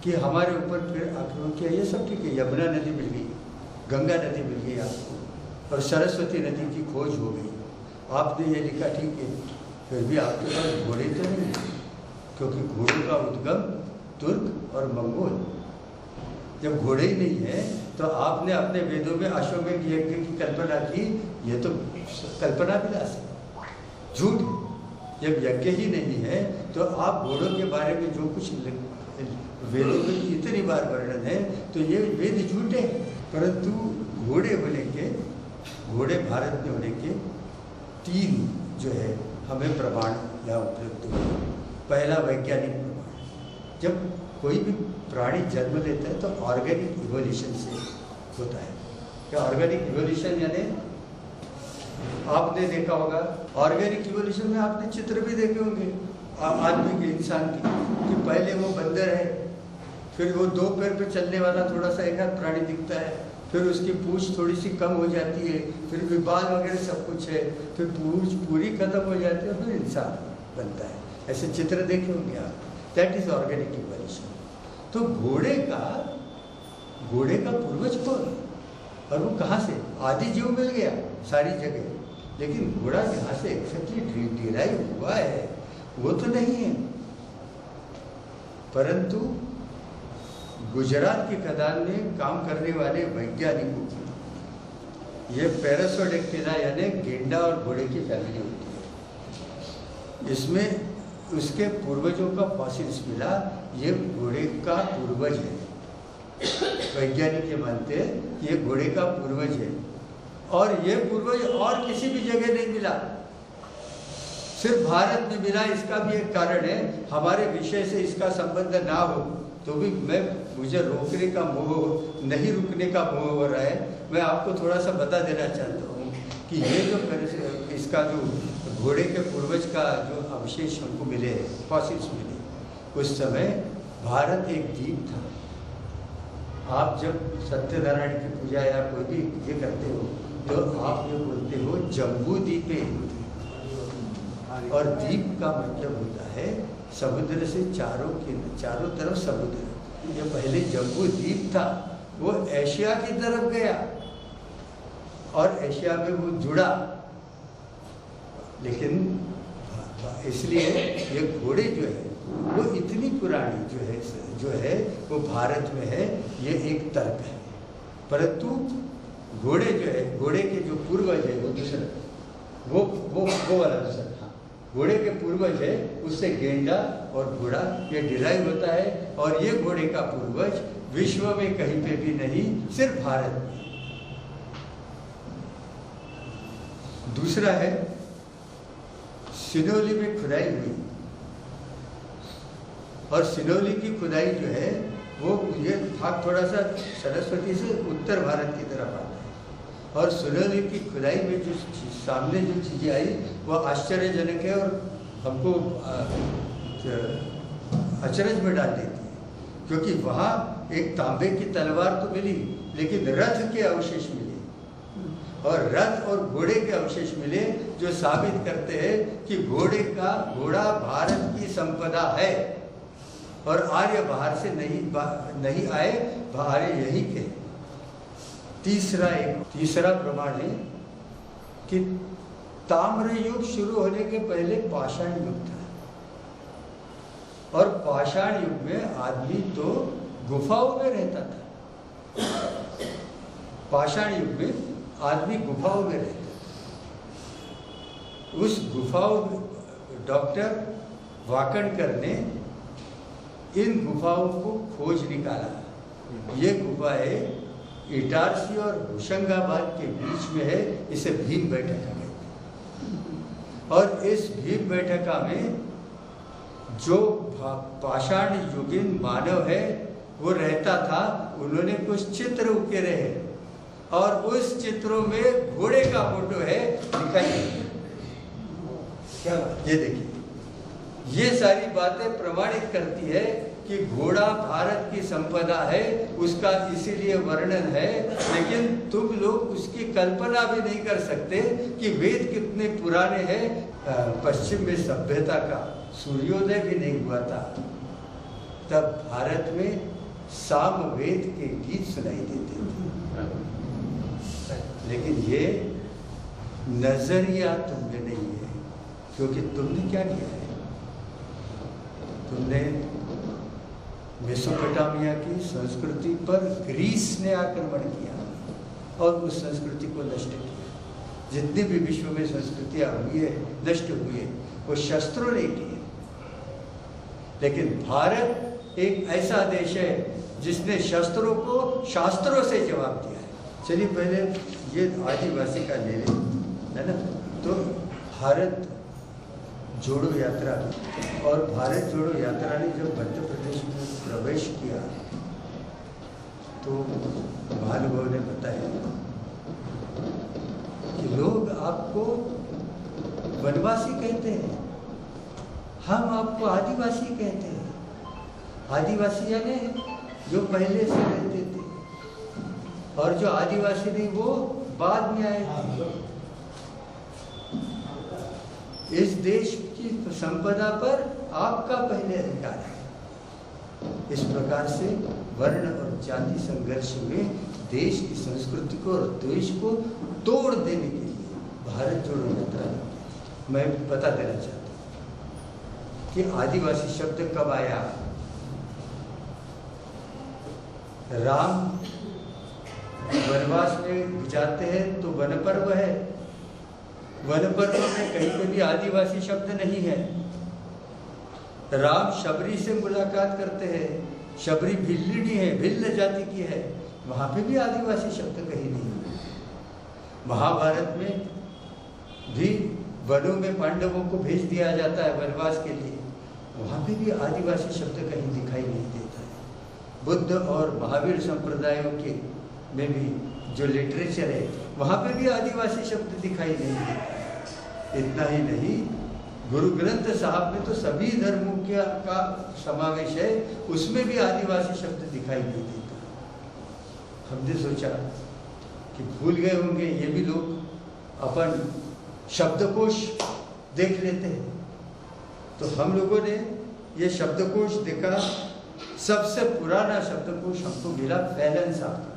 कि हमारे ऊपर फिर आक्रमण किया। ये सब ठीक है, यमुना नदी मिल गई, गंगा नदी मिल गई आपको, और सरस्वती नदी की खोज हो गई। आपने ये लिखा ठीक है, फिर भी आपके पास घोड़े तो नहीं है, क्योंकि घोड़ों का उद्गम तुर्क और मंगोल। जब घोड़े ही नहीं है तो आपने अपने वेदों में अश्वमेध यज्ञ की कल्पना की, ये तो कल्पना विलास है, झूठ है। जब यज्ञ ही नहीं है तो आप घोड़ों के बारे में जो कुछ वेदों में इतनी बार वर्णन है, तो ये वेद झूठे हैं। परंतु घोड़े भारत में होने के 3 जो है हमें प्रमाण यहाँ उपलब्ध हुए। पहला वैज्ञानिक प्रमाण, जब कोई भी प्राणी जन्म लेता है तो ऑर्गेनिक इवोल्यूशन से होता है। क्या ऑर्गेनिक इवोल्यूशन यानी आपने देखा होगा, ऑर्गेनिक इवोल्यूशन में आपने चित्र भी देखे होंगे आदमी के, इंसान की, कि पहले वो बंदर है, फिर वो 2 पैर पे चलने वाला थोड़ा सा एक आध प्राणी दिखता है, फिर उसकी पूंछ थोड़ी सी कम हो जाती है, फिर भी बाल वगैरह सब कुछ है, फिर पूंछ पूरी खत्म हो जाती है, फिर इंसान बनता है। ऐसे चित्र देखे होंगे आप, दैट इज ऑर्गेनिक इवोल्यूशन। तो घोड़े का पूर्वज कौन, और वो कहाँ से? आदि जीव मिल गया सारी जगह, लेकिन घोड़ा यहाँ से एक्जेक्टली डिराइव हुआ है वो तो नहीं है। परंतु गुजरात की खदान में काम करने वाले वैज्ञानिकों की ये पैरासोडेक्टिला यानी गेंडा और घोड़े की फैमिली होती है। इसमें उसके पूर्वजों का फॉसिल्स मिला। ये घोड़े का पूर्वज है। वैज्ञानिक ये मानते हैं कि ये घोड़े का पूर्वज है और ये पूर्वज और किसी भी जगह नहीं मिला, सिर्फ भारत में मिला। इसका भी एक कारण है, हमारे विषय से इसका संबंध ना हो तो भी मुझे रोकने का मोह, नहीं रुकने का मोह हो रहा है। मैं आपको थोड़ा सा बता देना चाहता हूँ कि ये जो इसका जो घोड़े के पूर्वज का जो अवशेष हमको मिले हैं, फॉसिल्स मिले, उस समय भारत एक द्वीप था। आप जब सत्यनारायण की पूजा या कोई भी ये करते हो तो आप ये बोलते हो जम्बू द्वीपे, और द्वीप का मतलब होता है समुद्र से चारों तरफ समुद्र। ये पहले जम्बू द्वीप था, वो एशिया की तरफ गया और एशिया में वो जुड़ा। लेकिन इसलिए ये घोड़े जो है वो इतनी पुरानी जो है वो भारत में है, ये एक तर्क है। परंतु घोड़े जो है, घोड़े के जो पूर्वज है वो दूसरा, वो वाला दूसरा, घोड़े के पूर्वज है, उससे गेंडा और घोड़ा ये डिराइव होता है। और ये घोड़े का पूर्वज विश्व में कहीं पे भी नहीं, सिर्फ भारत में। दूसरा है सिनोली में खुदाई हुई, और सिनोली की खुदाई जो है वो ये भाग थोड़ा सा सरस्वती से उत्तर भारत की तरफ आता है। और सिनोली की खुदाई में जो सामने जो चीज़ें आई वो आश्चर्यजनक है और हमको अचरज में डाल देती है, क्योंकि वहाँ एक तांबे की तलवार तो मिली लेकिन रथ के अवशेष मिले, और रथ और घोड़े के अवशेष मिले, जो साबित करते हैं कि घोड़ा भारत की संपदा है और आर्य बाहर से नहीं आए, आर्य यही के। तीसरा प्रमाण है कि ताम्र युग शुरू होने के पहले पाषाण युग था, और पाषाण युग में आदमी तो गुफाओं में रहता था। पाषाण युग में आदमी गुफाओं में रहता था। उस गुफाओं में डॉक्टर वाकणकर ने इन गुफाओं को खोज निकाला। ये गुफाएं इटारसी और होशंगाबाद के बीच में है, इसे भीम बैठका कहते हैं। और इस भीम बैठका में जो पाषाण युगीन मानव है वो रहता था। उन्होंने कुछ चित्र उकेरे हैं और उस चित्रों में घोड़े का फोटो है, दिखाई क्या, ये देखिए, ये सारी बातें प्रमाणित करती है कि घोड़ा भारत की संपदा है, उसका इसीलिए वर्णन है। लेकिन तुम लोग उसकी कल्पना भी नहीं कर सकते कि वेद कितने पुराने हैं। पश्चिम में सभ्यता का सूर्योदय भी नहीं हुआ था, तब भारत में साम वेद के गीत सुनाई देते थे। लेकिन ये नजरिया तुम में नहीं है, क्योंकि तुमने क्या किया है, तुमने मेसोपोटामिया की संस्कृति पर ग्रीस ने आक्रमण किया और उस संस्कृति को नष्ट किया। जितनी भी विश्व में संस्कृतियां हुई है, नष्ट हुई है, वो शस्त्रों ने की है। लेकिन भारत एक ऐसा देश है जिसने शस्त्रों को शास्त्रों से जवाब दिया है। चलिए पहले ये आदिवासी का ले लें, है ना। तो भारत जोड़ो यात्रा, और भारत जोड़ो यात्रा ने जब मध्य प्रदेश में प्रवेश किया तो महानुभाव ने बताया कि लोग आपको वनवासी कहते हैं, हम आपको आदिवासी कहते हैं। आदिवासी यानी जो पहले से रहते थे, और जो आदिवासी नहीं वो बाद में आए थे। इस देश की संपदा पर आपका पहले अधिकार है। इस प्रकार से वर्ण और जाति संघर्ष में देश की संस्कृति को और देश को तोड़ देने के लिए भारत जोड़ो यात्रा मैं बता देना चाहता हूँ कि आदिवासी शब्द कब आया। राम वनवास में गुजारते हैं तो वन पर्व है, वन पर्व में कहीं पे भी आदिवासी शब्द नहीं है। राम शबरी से मुलाकात करते हैं, शबरी भिल्लिनी है, भिल्ल जाति की है, वहाँ पे भी आदिवासी शब्द कहीं नहीं है। महाभारत में भी वनों में पांडवों को भेज दिया जाता है वनवास के लिए, वहाँ पे भी आदिवासी शब्द कहीं दिखाई नहीं देता है। बुद्ध और महावीर संप्रदायों के में भी जो लिटरेचर है वहाँ पे भी आदिवासी शब्द दिखाई नहीं देता। इतना ही नहीं, गुरु ग्रंथ साहब में तो सभी धर्मों का समावेश है, उसमें भी आदिवासी शब्द दिखाई नहीं देता। हमने सोचा कि भूल गए होंगे ये भी लोग, अपन शब्दकोश देख लेते हैं। तो हम लोगों ने ये शब्दकोश देखा, सबसे पुराना शब्दकोश हमको मिला फैलन साहब का।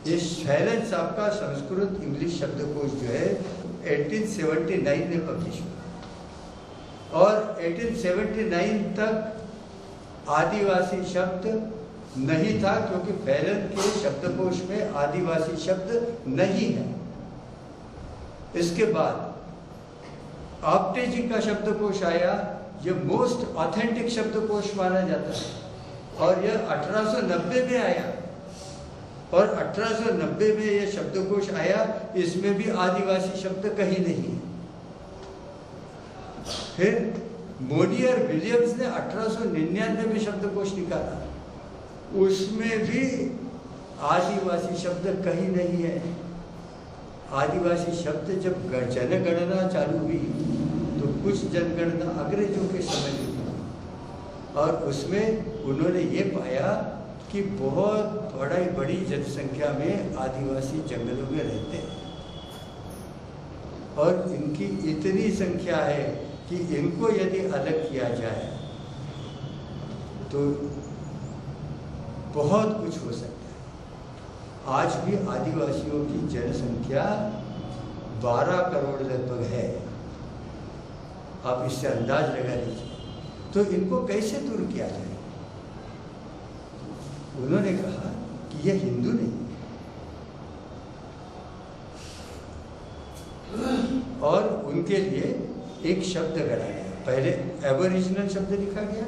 ये फैलन साहब का संस्कृत इंग्लिश शब्दकोश जो है 1879 में पब्लिश हुआ और 1879 तक आदिवासी शब्द नहीं था, क्योंकि फैलन के शब्दकोश में आदिवासी शब्द नहीं है। इसके बाद आप्टे जी का शब्दकोश आया, ये मोस्ट ऑथेंटिक शब्दकोश माना जाता है और यह 1890 में आया और 1890 में यह शब्दकोश आया, इसमें भी आदिवासी शब्द कहीं नहीं है। फिर मोनियर विलियम्स ने 1899 में शब्दकोश निकाला, उसमें भी आदिवासी शब्द कहीं नहीं है। आदिवासी शब्द जब जनगणना चालू हुई तो कुछ जनगणना अंग्रेजों के समय में हुई और उसमें उन्होंने ये पाया कि बहुत बड़ी जनसंख्या में आदिवासी जंगलों में रहते हैं और इनकी इतनी संख्या है कि इनको यदि अलग किया जाए तो बहुत कुछ हो सकता है। आज भी आदिवासियों की जनसंख्या 12 करोड़ लगभग है, आप इससे अंदाज लगा लीजिए। तो इनको कैसे दूर किया जाए? उन्होंने कहा कि यह हिंदू नहीं और उनके लिए एक शब्द गढ़ा गया। पहले एबोरिजिनल शब्द लिखा गया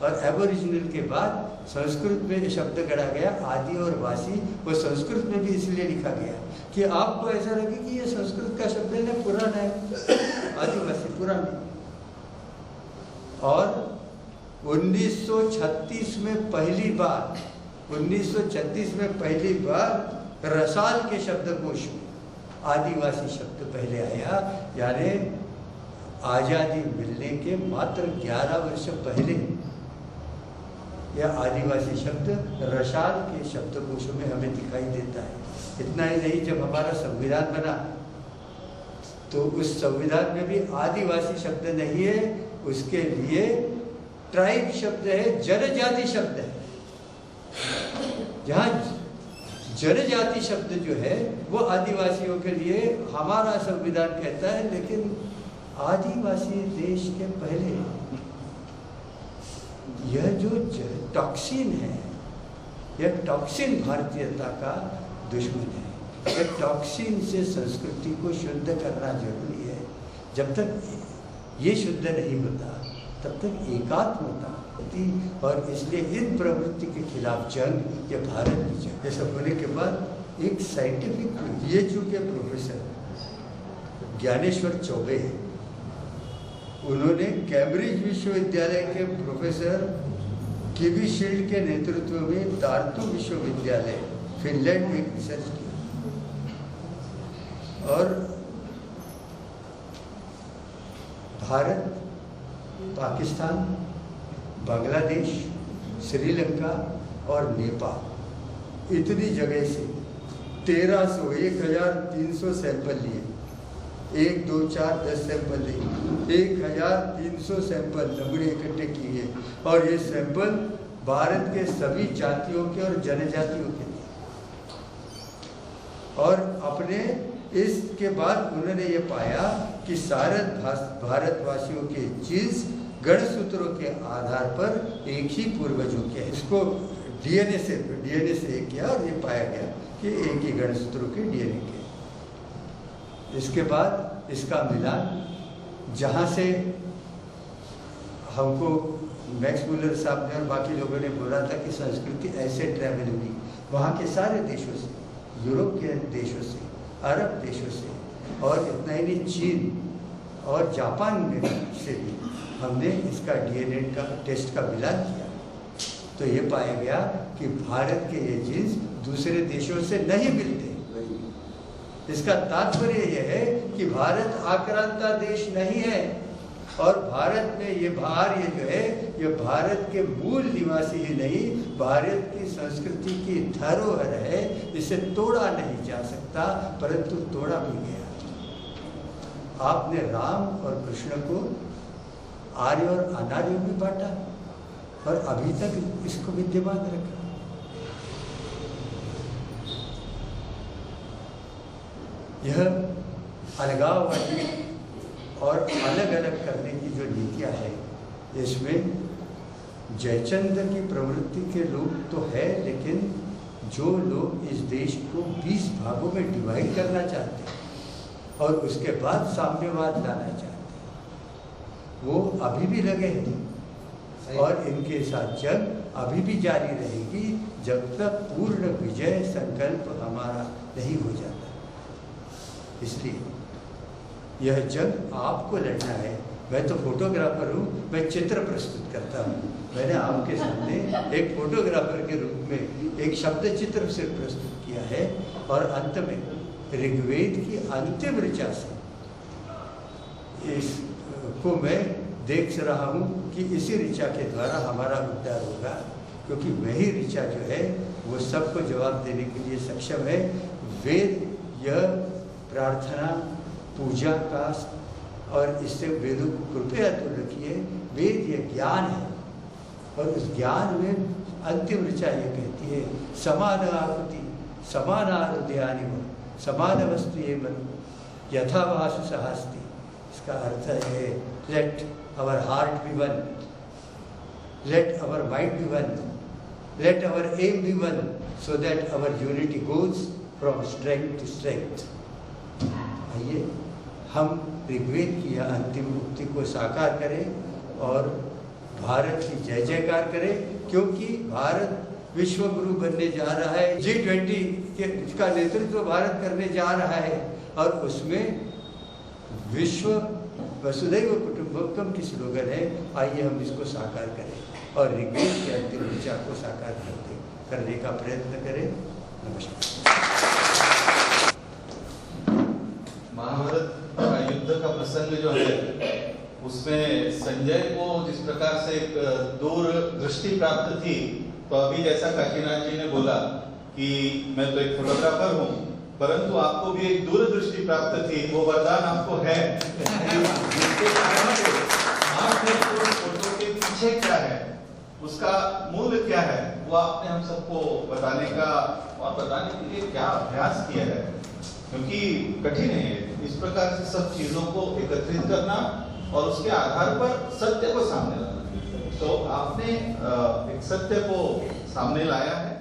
और एबोरिजिनल के बाद संस्कृत में शब्द गढ़ा गया आदि और वासी। वो संस्कृत में भी इसलिए लिखा गया कि आपको ऐसा लगे कि ये संस्कृत का शब्द है ना, पुराना है, आदिवासी पुराना। और 1936 में पहली बार रसाल के शब्दकोश में आदिवासी शब्द पहले आया, यानी आज़ादी मिलने के मात्र 11 वर्ष पहले यह आदिवासी शब्द रसाल के शब्दकोशों में हमें दिखाई देता है। इतना ही नहीं, जब हमारा संविधान बना तो उस संविधान में भी आदिवासी शब्द नहीं है, उसके लिए ट्राइब शब्द है, जनजाति शब्द है। जहाँ जनजाति शब्द जो है वो आदिवासियों के लिए हमारा संविधान कहता है, लेकिन आदिवासी देश के पहले यह जो टॉक्सिन है, यह टॉक्सिन भारतीयता का दुश्मन है। यह टॉक्सिन से संस्कृति को शुद्ध करना जरूरी है। जब तक ये शुद्ध नहीं होता तब तक एकात्मता होती, और इसलिए इन प्रवृत्ति के खिलाफ जंग ये भारत की जंग। ये सब होने के बाद एक साइंटिफिक बीएचयू के प्रोफेसर ज्ञानेश्वर चौबे, उन्होंने कैम्ब्रिज विश्वविद्यालय के प्रोफेसर किवीशील्ड के नेतृत्व में तार्तु विश्वविद्यालय फिनलैंड में रिसर्च किया और भारत, पाकिस्तान, बांग्लादेश, श्रीलंका और नेपाल इतनी जगह से 1300 सैंपल लिए। 1, 2, 4, 10 सैंपल लिए, 1300 सैंपल नमूने इकट्ठे किए और ये सैंपल भारत के सभी जातियों के और जनजातियों के थे और अपने इसके बाद उन्होंने ये पाया कि सारे भारतवासियों के जीन्स गणसूत्रों के आधार पर एक ही पूर्वजों के हैं। इसको डीएनए से एक किया और ये पाया गया कि एक ही गणसूत्रों के डीएनए के। इसके बाद इसका मिलान, जहाँ से हमको मैक्स मुलर साहब ने और बाकी लोगों ने बोला था कि संस्कृति ऐसे ट्रैवल हुई, वहाँ के सारे देशों से, यूरोप के देशों से, अरब देशों से, और इतना ही नहीं चीन और जापान में से भी हमने इसका डीएनए का टेस्ट का मिलान किया। तो ये पाया गया कि भारत के ये जीन्स दूसरे देशों से नहीं मिलते। इसका तात्पर्य यह है कि भारत आक्रांता देश नहीं है, और भारत में ये जो है ये भारत के मूल निवासी ही नहीं, भारत की संस्कृति की धरोहर है। इसे तोड़ा नहीं जा सकता, परंतु तोड़ा भी गया। आपने राम और कृष्ण को आर्य और अनार्य में बांटा और अभी तक इसको विद्यमान रखा। यह अलगाववादी और अलग अलग करने की जो नीतियां है, इसमें जयचंद्र की प्रवृत्ति के लोग तो है, लेकिन जो लोग इस देश को 20 भागों में डिवाइड करना चाहते हैं और उसके बाद साम्यवाद लाना चाहते हैं, वो अभी भी लगे हैं और इनके साथ जंग अभी भी जारी रहेगी जब तक पूर्ण विजय संकल्प हमारा नहीं हो जाता। इसलिए यह जंग आपको लड़ना है। मैं तो फोटोग्राफर हूँ, मैं चित्र प्रस्तुत करता हूँ। मैंने आपके सामने एक फोटोग्राफर के रूप में एक शब्द चित्र से प्रस्तुत किया है, और अंत में ऋग्वेद की अंतिम ऋचा से इसको मैं देख रहा हूँ कि इसी ऋचा के द्वारा हमारा उद्धार होगा, क्योंकि वही ऋचा जो है वो सबको जवाब देने के लिए सक्षम है। वेद यह प्रार्थना पूजा का, और इससे वेदों को कृपया तो रखिए, वेद ये ज्ञान है, और उस ज्ञान में अंतिम ऋचा ये कहती है समान आकृति समान आरुद्यानि समान वस्तु ये मन यथा वासु सहस्ति। इसका अर्थ है let our heart be one, let our mind be one, let our aim be one, so that our unity goes from strength to strength. आइए हम ऋग्वेद की यह अंतिम उक्ति को साकार करें और भारत की जय जयकार करें, क्योंकि भारत विश्व गुरु बनने जा रहा है। G20 का नेतृत्व भारत करने जा रहा है, और उसमें विश्व वसुधैव कुटुंबकम की स्लोगन है। आइए हम इसको साकार करें और ऋग्वेद के अंतिम विचार को साकार करने का प्रयत्न करें। नमस्कार। महाभारत का युद्ध का प्रसंग जो है उसमें संजय को जिस प्रकार से एक दूर दृष्टि प्राप्त थी, तो अभी जैसा काशीनाथ जी ने बोला कि मैं तो एक फोटोग्राफर हूँ, परंतु आपको भी एक दूरदृष्टि प्राप्त थी, वो वरदान आपको है। जिसके कारण से आपने फोटो के पीछे क्या है, उसका मूल्य क्या है, वो आपने हम सबको बताने का और बताने के लिए क्या अभ्यास किया है, क्योंकि कठिन है इस प्रकार से सब चीजों को एकत्रित करना और उसके आधार पर सत्य को सामने लाना। तो आपने एक सत्य को सामने लाया है।